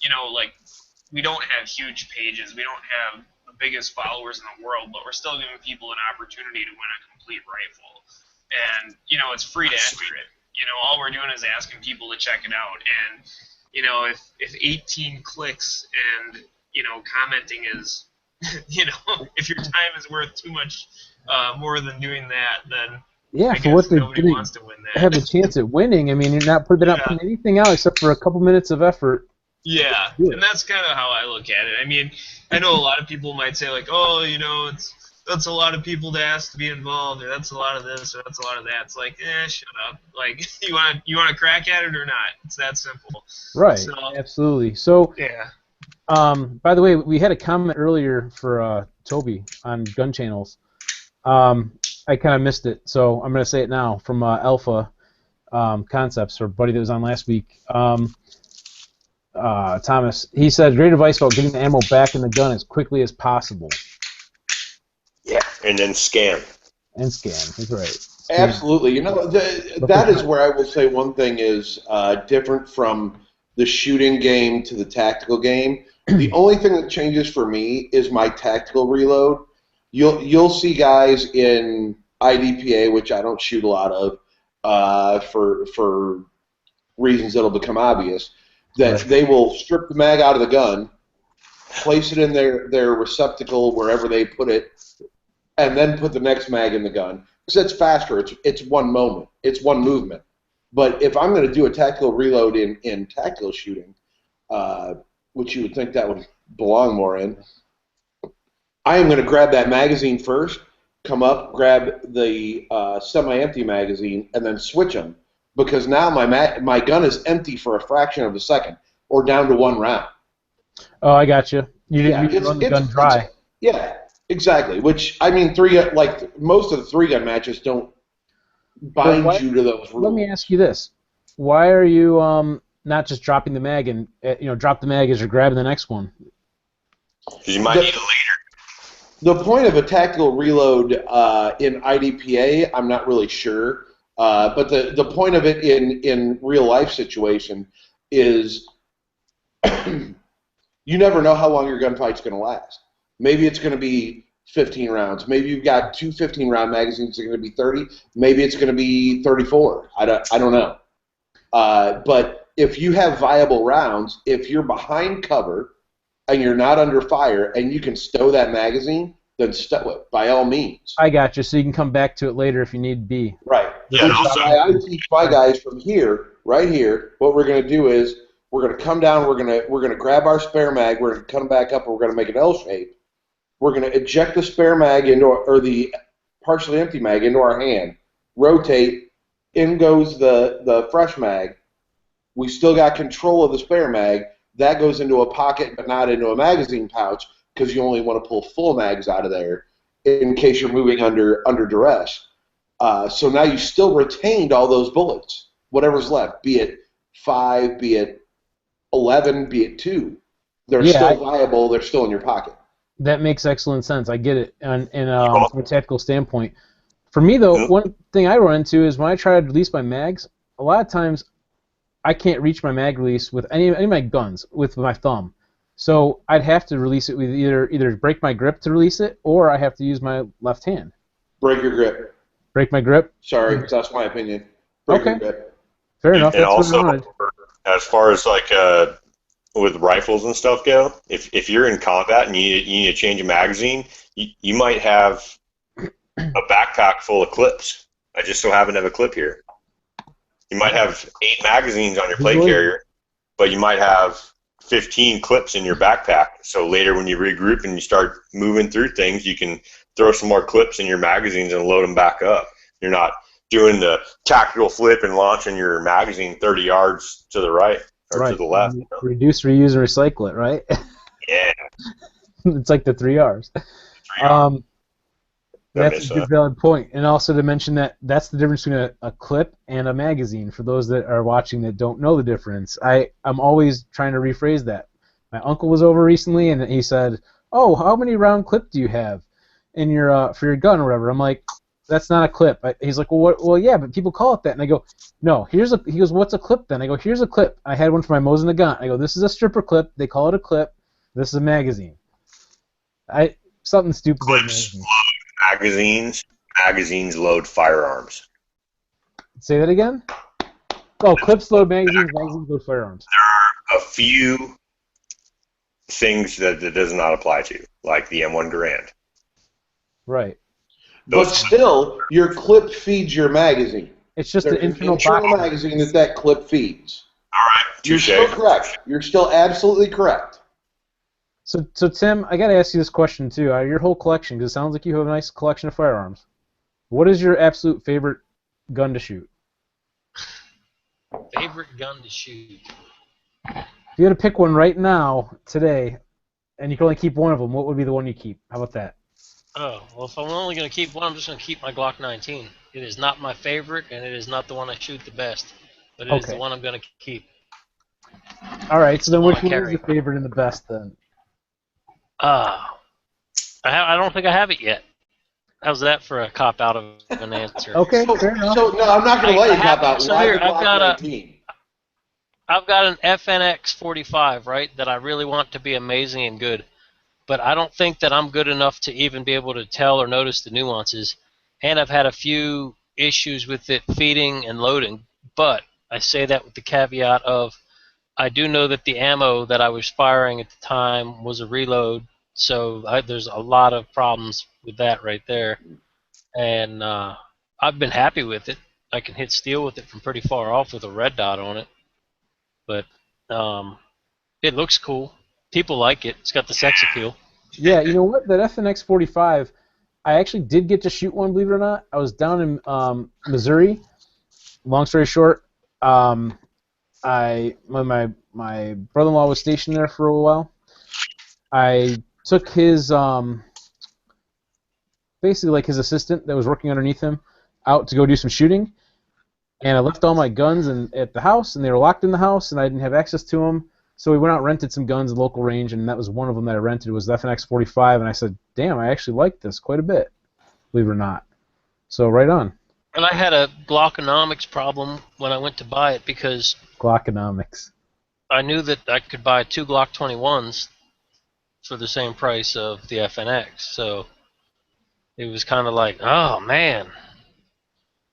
we don't have huge pages, we don't have the biggest followers in the world, but we're still giving people an opportunity to win a complete rifle. and it's free to enter it. All we're doing is asking people to check it out, and if 18 clicks and commenting is if your time is worth too much more than doing that, then yeah, I for what guess they're nobody doing, wants to win that. have a chance at winning. I mean, they're not putting anything out except for a couple minutes of effort. Yeah, and that's kind of how I look at it. I mean, I know a lot of people might say like, oh, that's a lot of people to ask to be involved, or that's a lot of this, or that's a lot of that. It's like, shut up. Like, you want to crack at it or not? It's that simple. Right. So, absolutely. So, yeah. By the way, we had a comment earlier for Toby on gun channels. I kind of missed it, so I'm going to say it now from Alpha Concepts, or buddy that was on last week. Thomas, he said, great advice about getting the ammo back in the gun as quickly as possible. Yeah, and then scan. And scan, he's right. Absolutely. That is where I will say one thing is different from the shooting game to the tactical game. The only thing that changes for me is my tactical reload. You'll see guys in IDPA, which I don't shoot a lot of, for reasons that'll become obvious, that they will strip the mag out of the gun, place it in their receptacle wherever they put it, and then put the next mag in the gun. Because it's faster. It's one moment. It's one movement. But if I'm going to do a tactical reload in tactical shooting, which you would think that would belong more in, I am going to grab that magazine first, come up, grab the semi-empty magazine, and then switch them. Because now my gun is empty for a fraction of a second, or down to one round. Oh, I got you. You didn't run the gun dry. Yeah, exactly. Which, I mean, most of the 3-gun matches don't bind you to those rules. Let me ask you this: why are you not just dropping the mag and drop the mag as you're grabbing the next one? Because you might need it later. The point of a tactical reload in IDPA, I'm not really sure. But the point of it in real life situation is you never know how long your gunfight's going to last. Maybe it's going to be 15 rounds. Maybe you've got two 15-round magazines that are going to be 30. Maybe it's going to be 34. I don't know. But if you have viable rounds, if you're behind cover and you're not under fire and you can stow that magazine, then stow it by all means. I got you. So you can come back to it later if you need be. Right. Yeah, I teach my guys from here, right here. What we're going to do is we're going to come down. We're going to grab our spare mag. We're going to come back up, and we're going to make an L shape. We're going to eject the spare mag or the partially empty mag into our hand. Rotate. In goes the fresh mag. We still got control of the spare mag. That goes into a pocket, but not into a magazine pouch, because you only want to pull full mags out of there in case you're moving under duress. So now you still retained all those bullets, whatever's left, be it 5, be it 11, be it 2. They're still viable. They're still in your pocket. That makes excellent sense. I get it. And from a tactical standpoint, for me though, one thing I run into is when I try to release my mags, a lot of times I can't reach my mag release with any of my guns with my thumb. So I'd have to release it with either break my grip to release it, or I have to use my left hand. Break your grip. Break my grip? Sorry, that's my opinion. Break your grip. Fair enough. And also, as far as like with rifles and stuff go, if you're in combat and you need to change a magazine, you might have a backpack full of clips. I just so happen to have a clip here. You might have 8 magazines on your plate carrier, but you might have 15 clips in your backpack. So later when you regroup and you start moving through things, you can throw some more clips in your magazines and load them back up. You're not doing the tactical flip and launching your magazine 30 yards to the right or to the left. Reduce, reuse, and recycle it, right? Yeah. It's like the 3 R's. That's a good valid point. And also to mention that's the difference between a clip and a magazine for those that are watching that don't know the difference. I'm always trying to rephrase that. My uncle was over recently and he said, "Oh, how many round clip do you have in your for your gun or whatever?" I'm like, "That's not a clip." He's like, "Well, yeah, but people call it that." And I go, "No, he goes, "What's a clip then?" I go, "Here's a clip. I had one for my Mosin Nagant." I go, "This is a stripper clip. They call it a clip. This is a magazine." Something stupid. Clips load magazines. Magazines load firearms. Say that again? Oh, clips load magazines, magazines load firearms. There are a few things that it does not apply to, like the M1 Garand. Right. But still, your clip feeds your magazine. It's just There's an internal box magazine that clip feeds. All right, touche. You're still correct. You're still absolutely correct. So Tim, I got to ask you this question too. Your whole collection, because it sounds like you have a nice collection of firearms. What is your absolute favorite gun to shoot? Favorite gun to shoot? If you had to pick one right now, today, and you could only keep one of them, what would be the one you keep? How about that? Oh, well, if I'm only going to keep one, I'm just going to keep my Glock 19. It is not my favorite, and it is not the one I shoot the best, but it is the one I'm going to keep. All right, so then which one is the favorite and the best then? I don't think I have it yet. How's that for a cop out of an answer? Okay, fair enough. So no, I'm not going to let you cop out. So Why here, the Glock 19? I've got an FNX 45, right, that I really want to be amazing and good, but I don't think that I'm good enough to even be able to tell or notice the nuances, and I've had a few issues with it feeding and loading, but I say that with the caveat of I do know that the ammo that I was firing at the time was a reload, so there's a lot of problems with that right there. And I've been happy with it. I can hit steel with it from pretty far off with a red dot on it. But it looks cool. People like it. It's got the sex appeal. Yeah, you know what? That FNX 45, I actually did get to shoot one, believe it or not. I was down in Missouri. Long story short, when my brother-in-law was stationed there for a while, I took his basically like his assistant that was working underneath him out to go do some shooting, and I left all my guns at the house, and they were locked in the house, and I didn't have access to them. So we went out and rented some guns at local range, and that was one of them that I rented was the FNX 45, and I said, damn, I actually like this quite a bit, believe it or not. So right on. And I had a Glockonomics problem when I went to buy it because Glockonomics. I knew that I could buy 2 Glock 21s for the same price of the FNX, so it was kind of like, oh man.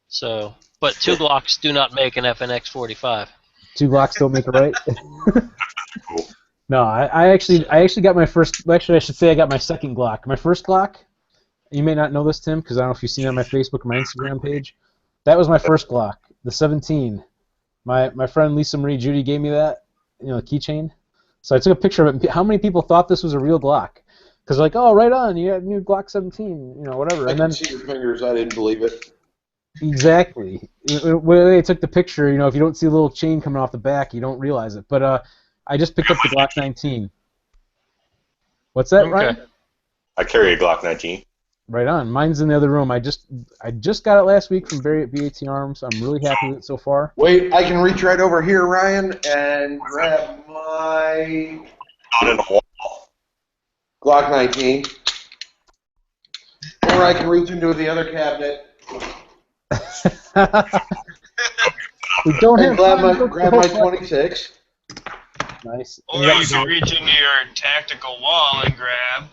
So, but 2 Glocks do not make an FNX 45. 2 Glocks don't make it right. No, I actually got my first. Actually, I should say I got my second Glock. My first Glock. You may not know this, Tim, because I don't know if you've seen it on my Facebook or my Instagram page. That was my first Glock, the 17. My friend Lisa Marie Judy gave me that, the keychain. So I took a picture of it. How many people thought this was a real Glock? Because like, oh, right on, you have new Glock 17, whatever. I can see your fingers. I didn't believe it. Exactly. When they took the picture, if you don't see a little chain coming off the back, you don't realize it. But I just picked up the Glock 19. What's that, Ryan? I carry a Glock 19. Right on. Mine's in the other room. I just got it last week from Barry at BAT Arms. I'm really happy with it so far. Wait, I can reach right over here, Ryan, and grab my Not in the wall. Glock 19. Or I can reach into the other cabinet. We don't have grab my 26. Nice. Or you can reach into your tactical wall and grab.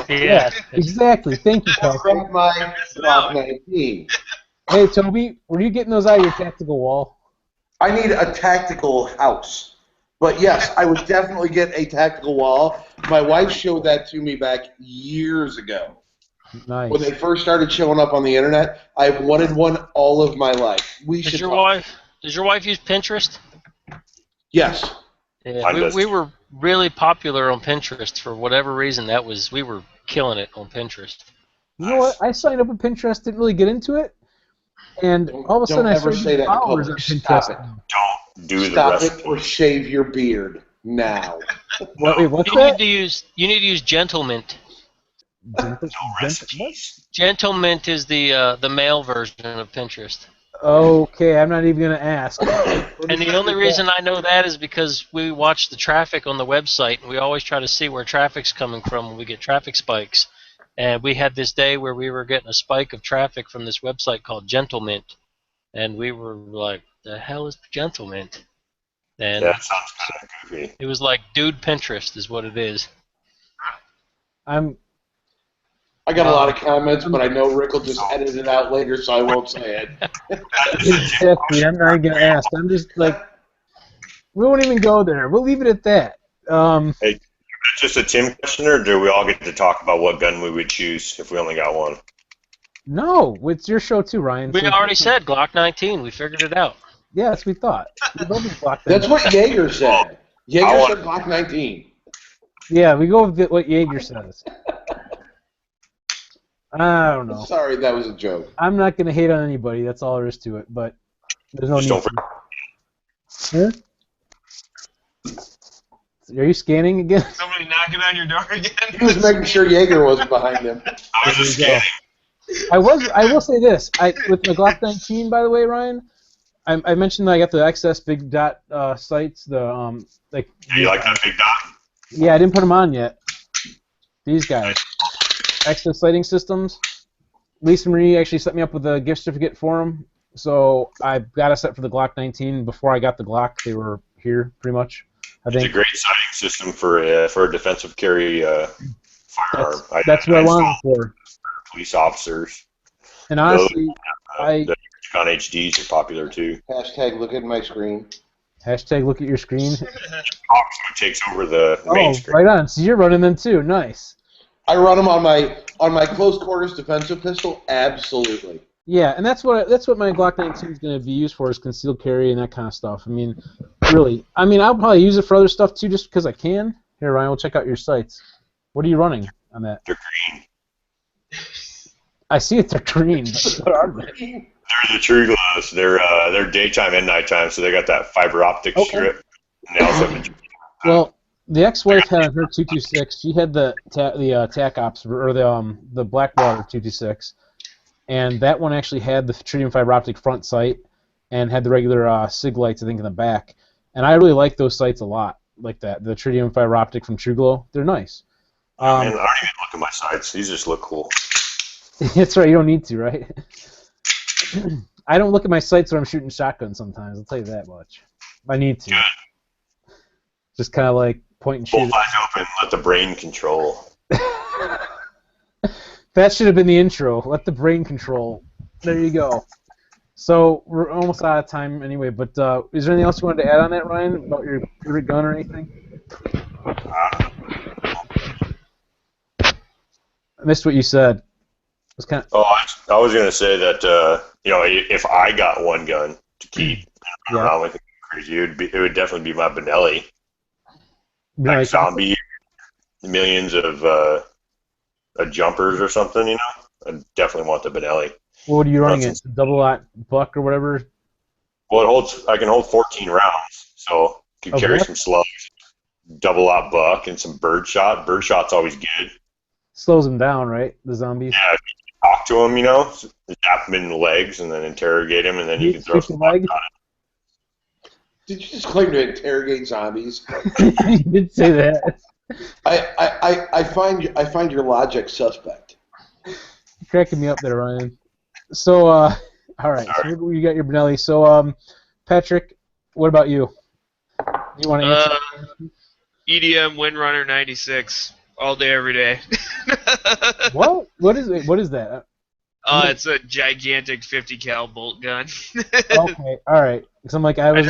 Yeah, exactly. Thank you, Kelsey. Grab my Glock 19. Hey, Toby, were you getting those out of your tactical wall? I need a tactical house. But yes, I would definitely get a tactical wall. My wife showed that to me back years ago. Nice. When they first started showing up on the internet, I've wanted one all of my life. Does your wife use Pinterest? Yes. Yeah, we were really popular on Pinterest for whatever reason. We were killing it on Pinterest. You know what? I signed up with Pinterest, didn't really get into it, and all of a sudden I started getting followers on Pinterest. Stop it. Don't do Stop the it or shave your beard now. Wait, what's that? You need to use Gentlemint. Gentlemint is the male version of Pinterest. Okay, I'm not even going to ask. And the only reason I know that is because we watch the traffic on the website, and we always try to see where traffic's coming from when we get traffic spikes. And we had this day where we were getting a spike of traffic from this website called Gentlemint, and we were like, the hell is Gentlemint? And that sounds kind of goofy. It was like Dude Pinterest is what it is. I I got a lot of comments, but I know Rick will just edit it out later, so I won't say it. Exactly. I'm not even gonna ask. I'm just like, we won't even go there. We'll leave it at that. Hey, is it just a Tim question, or do we all get to talk about what gun we would choose if we only got one? No, it's your show too, Ryan. We already said Glock 19. We figured it out. Yeah, that's what we thought. We both did Glock 19. That's what Jaeger said. Jaeger said Glock 19. Yeah, we go with what Jaeger says. I don't know. Sorry, that was a joke. I'm not going to hate on anybody. That's all there is to it. But there's no need to. Are you scanning again? Somebody knocking on your door again? He was making sure Jaeger wasn't behind him. I was just scanning. I will say this. With the Glock 19, by the way, Ryan, I mentioned that I got the XS Big Dot sights. The Do you like that Big Dot? Yeah, I didn't put them on yet. These guys. XS Sighting Systems. Lisa Marie actually set me up with a gift certificate for them. So I got a set for the Glock 19 before I got the Glock. They were here, pretty much. I think it's a great sighting system for a defensive carry firearm. That's what I wanted for. Police officers. And honestly, the Recon HDs are popular too. Hashtag look at my screen. Hashtag look at your screen. Oxford takes over the main screen. Right on. So you're running them too. Nice. I run them on my close quarters defensive pistol. Absolutely. Yeah, and that's what my Glock 19 is going to be used for, is concealed carry and that kind of stuff. I mean, really. I mean, I'll probably use it for other stuff too, just because I can. Here, Ryan, we'll check out your sights. What are you running on that? They're green. I see it. They're green. But what are they? They're the True Glows. They're daytime and nighttime, so they got that fiber optic strip. And they also have well, the ex-wife had on her 226. She had the TAC Ops or the Blackwater 226, and that one actually had the tritium fiber optic front sight and had the regular SIG lights, I think, in the back. And I really like those sights a lot, like that. The tritium fiber optic from True Glow. They're nice. Man, I don't even look at my sights. These just look cool. That's right. You don't need to, right? I don't look at my sights when I'm shooting shotguns sometimes. I'll tell you that much. I need to. Good. Just kind of like point and shoot. Both eyes open. Let the brain control. That should have been the intro. Let the brain control. There you go. So we're almost out of time anyway. But is there anything else you wanted to add on that, Ryan, about your favorite gun or anything? I missed what you said. It was kind of... I was going to say that if I got one gun to keep around with crazy, it would definitely be my Benelli. Like zombie, millions of jumpers or something. I definitely want the Benelli. What are you running it? Double-aught buck or whatever? Well, I can hold 14 rounds, so I can carry some slugs. Double-aught buck and some birdshot. Birdshot's always good. Slows them down, right? The zombies. Yeah, if you talk to them, zap them in the legs and then interrogate them, and then you can throw some bugs on it. Did you just claim to interrogate zombies? You did say that. I find your logic suspect. You're cracking me up there, Ryan. So, all right. So you got your Benelli. So, Patrick, what about you? You want to answer? EDM Windrunner 96. All day, every day. What? What is it? What is that? It's a gigantic 50 cal bolt gun. Okay, all right. Because I'm like, I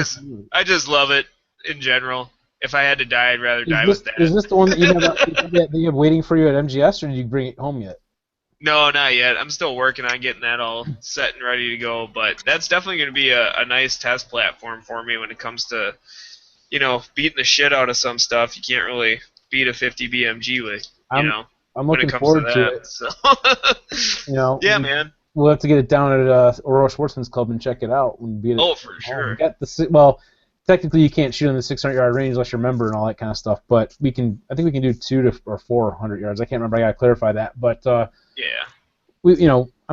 just love it in general. If I had to die, I'd rather die with that. Is this the one that you have waiting for you at MGS, or did you bring it home yet? No, not yet. I'm still working on getting that all set and ready to go. But that's definitely going to be a nice test platform for me when it comes to, beating the shit out of some stuff. You can't really beat a 50 BMG with, I'm when looking it comes forward to that. So. Yeah, man. We'll have to get it down at Aurora Sportsman's Club and check it out. For sure. Technically you can't shoot in the 600-yard range unless you're a member and all that kind of stuff, but I think we can do 200 or 400 yards. I can't remember. I gotta clarify that, but I'm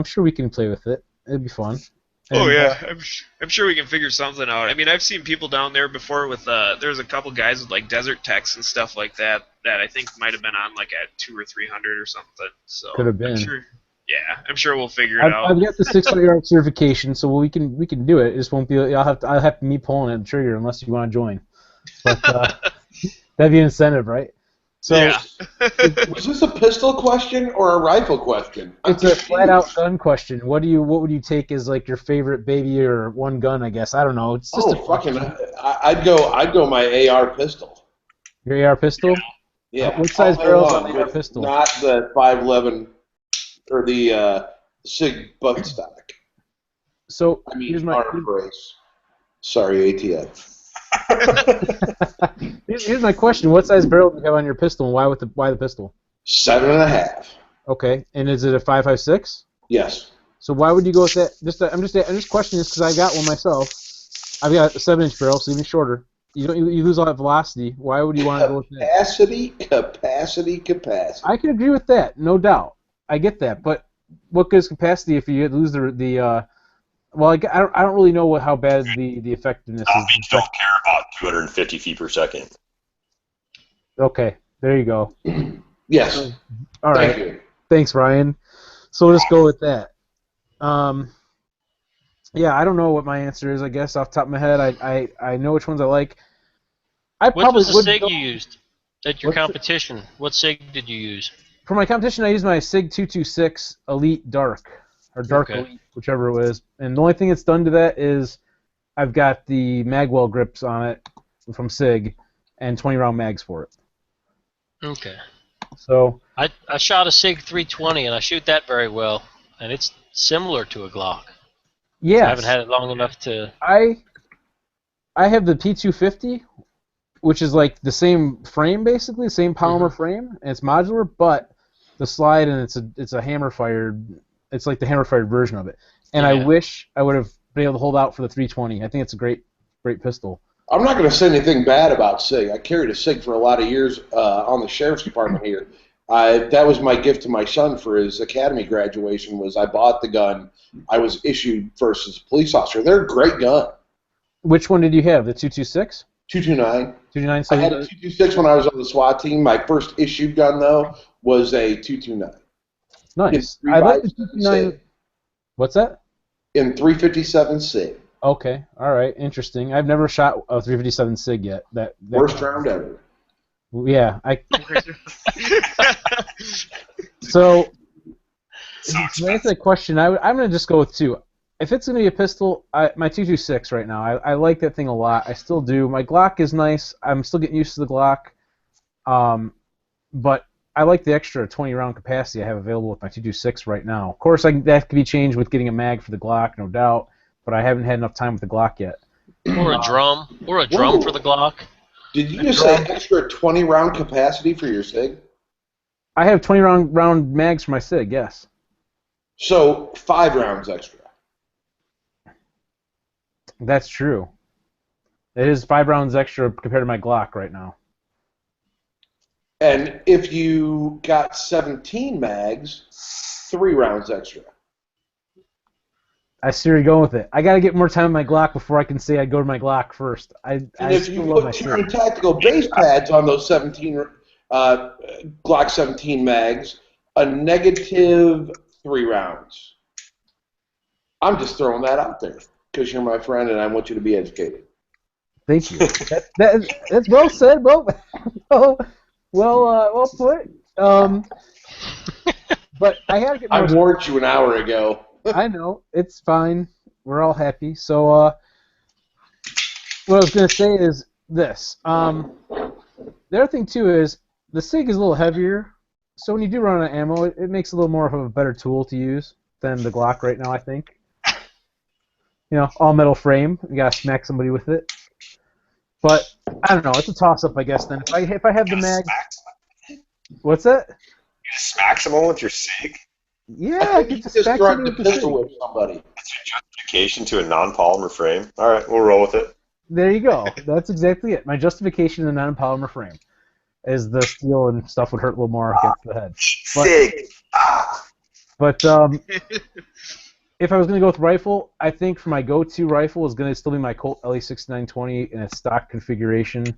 sure we can play with it. It'd be fun. And, I'm sure we can figure something out. I mean, I've seen people down there before with there's a couple guys with like desert techs and stuff like that I think might have been on like at 200 or 300 or something. So could have been. I'm sure we'll figure it out. I've got the 600-yard certification, so we can do it. It just won't be. I'll have me pulling at the trigger unless you want to join. But that'd be an incentive, right? So Yeah. Was this a pistol question or a rifle question? it's a flat-out gun question. What would you take as like your favorite baby or one gun? I guess I don't know. It's just a question. I'd go my AR pistol. Your AR pistol. Yeah. What size all day barrels long, on the AR with pistol? Not the 511 or the SIG buttstock. So I mean, here's my arm brace. Sorry, ATF. here's my question. What size barrel do you have on your pistol, and why the pistol? 7.5. Okay, and is it a 5.56? Yes. So why would you go with that? I'm just questioning this because I got one myself. I've got a 7-inch barrel, so even shorter. You lose all that velocity. Why would you want to go with that? Capacity. I can agree with that, no doubt. I get that, but what good is capacity if you lose the well, I don't really know how bad the effectiveness is. Beats don't care about 250 feet per second. Okay, there you go. Yes. All right. Thank you. Thanks, Ryan. So we'll just go with that. Yeah, I don't know what my answer is. I guess off the top of my head, I know which ones I like. What was the SIG you used at your competition? What SIG did you use? For my competition, I used my SIG 226 Elite Dark, or Dark Elite, whichever it was. And the only thing it's done to that is I've got the magwell grips on it from SIG and 20-round mags for it. Okay. So I shot a SIG 320 and I shoot that very well, and it's similar to a Glock. yes, I haven't had it long enough to. I have the P250, which is like the same frame basically, same polymer frame, and it's modular, but the slide and it's a hammer fired. It's like the hammer fired version of it. And I wish I would have been able to hold out for the 320. I think it's a great pistol. I'm not going to say anything bad about SIG. I carried a SIG for a lot of years on the sheriff's department here. That was my gift to my son for his academy graduation. Was I bought the gun I was issued first as a police officer. They're a great gun. Which one did you have? The 226? 229. 229. I had a 226 when I was on the SWAT team. My first issued gun though was a 229. Nice. I like the 229. What's that? In 357 SIG. Okay. All right. Interesting. I've never shot a 357 SIG yet. That worst round ever. Yeah. So to answer that question, I'm going to just go with 2. If it's going to be a pistol, my 226 right now, I like that thing a lot. I still do. My Glock is nice. I'm still getting used to the Glock. But I like the extra 20-round capacity I have available with my 226 right now. Of course, that could be changed with getting a mag for the Glock, no doubt. But I haven't had enough time with the Glock yet. Or a drum. Or a drum for the Glock. Did you just say extra 20-round capacity for your SIG? I have 20-round mags for my SIG, yes. So 5 rounds extra. That's true. It is 5 rounds extra compared to my Glock right now. And if you got 17 mags, 3 rounds extra. I see where you're going with it. I got to get more time with my Glock before I can say I'd go to my Glock first. And if you put 2 tactical base pads on those 17 Glock 17 mags, a negative 3 rounds. I'm just throwing that out there because you're my friend and I want you to be educated. Thank you. That's well said. Well put. But I have to get more. I warned you an hour ago. I know. It's fine. We're all happy. So, what I was going to say is this. The other thing, too, is the SIG is a little heavier. So when you do run out of ammo, it makes it a little more of a better tool to use than the Glock right now, I think. You know, all metal frame. You got to smack somebody with it. But, I don't know. It's a toss-up, I guess, then. If I have the mag... What's that? You just smack someone with your SIG? Yeah, I think you just threatened to pistol whip somebody. That's your justification to a non-polymer frame. All right, we'll roll with it. There you go. That's exactly it. My justification in the non-polymer frame is the steel and stuff would hurt a little more against the head. SIG. But if I was going to go with rifle, I think for my go-to rifle is going to still be my Colt LE6920 in its stock configuration.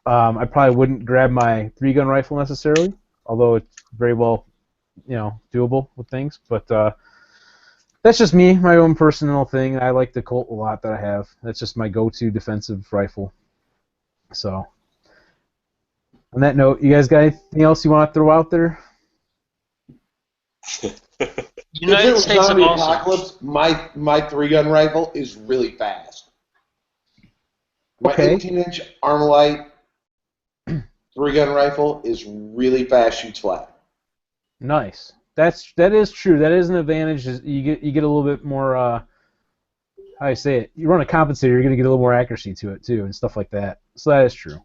I probably wouldn't grab my 3-gun rifle necessarily, although it's very well, doable with things. But that's just me, my own personal thing. I like the Colt a lot that I have. That's just my go-to defensive rifle. So On that note, you guys got anything else you want to throw out there? United States of Awesome. Apocalypse, my 3-gun rifle is really fast. My 18-inch Armalite 3-gun rifle is really fast, shoots flat. Nice. That is true. That is an advantage. You get a little bit more. How do you say it? You run a compensator, you're going to get a little more accuracy to it too, and stuff like that. So that is true.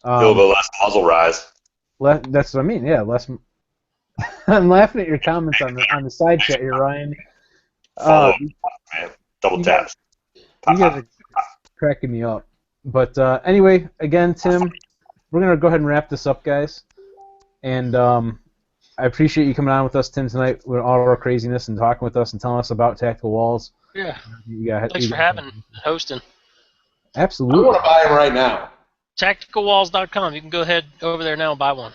A little bit less muzzle rise. That's what I mean. Yeah, less. I'm laughing at your comments on the side chat here, Ryan. Follow man. Double taps. You guys are cracking me up. But anyway, again, Tim, we're going to go ahead and wrap this up, guys. And I appreciate you coming on with us, Tim, tonight with all of our craziness and talking with us and telling us about Tactical Walls. Yeah. Thanks for hosting. Absolutely. I want to buy them right now. TacticalWalls.com. You can go ahead over there now and buy one.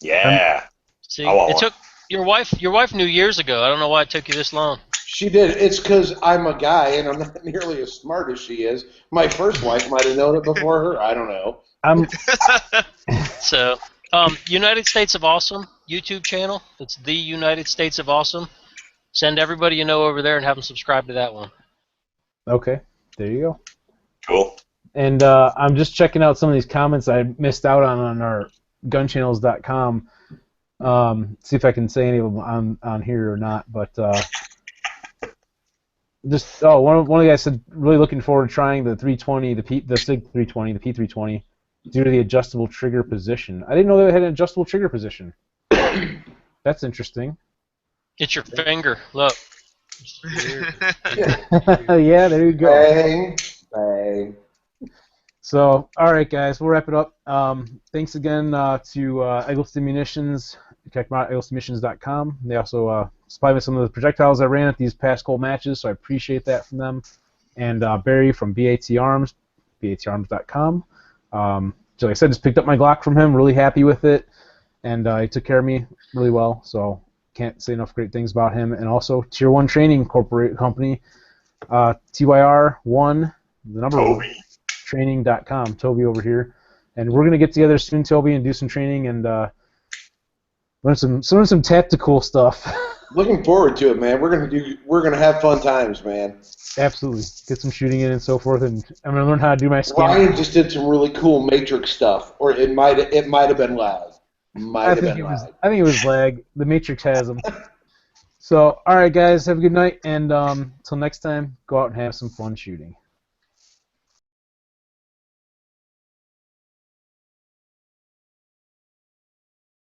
Yeah. See, it took your wife. Your wife knew years ago. I don't know why it took you this long. She did. It's because I'm a guy and I'm not nearly as smart as she is. My first wife might have known it before her. I don't know. So, United States of Awesome YouTube channel. It's the United States of Awesome. Send everybody you know over there and have them subscribe to that one. Okay, there you go. Cool. And I'm just checking out some of these comments I missed out on our gunchannels.com. See if I can say any of them on here or not. But one of the guys said really looking forward to trying the 320, the SIG 320, the P320 due to the adjustable trigger position. I didn't know they had an adjustable trigger position. That's interesting. It's your finger. Look. Yeah, there you go. Bang, bang. So, all right, guys, we'll wrap it up. Thanks again to Eggleston Munitions. Check them out at egglestonmunitions.com. They also supplied me some of the projectiles I ran at these past cold matches, so I appreciate that from them. And Barry from BAT Arms, batarms.com. So like I said, just picked up my Glock from him, really happy with it, and he took care of me really well, so can't say enough great things about him. And also Tier 1 Training Company, TYR1, the number one, training.com, Toby over here. And we're going to get together soon, Toby, and do some training and learn some tactical stuff. Looking forward to it, man. We're gonna have fun times, man. Absolutely. Get some shooting in and so forth, and I'm going to learn how to do my scanning. Ryan just did some really cool Matrix stuff, or it might have been lag. I think it was lag. The Matrix has them. So, all right, guys, have a good night, and until next time, go out and have some fun shooting.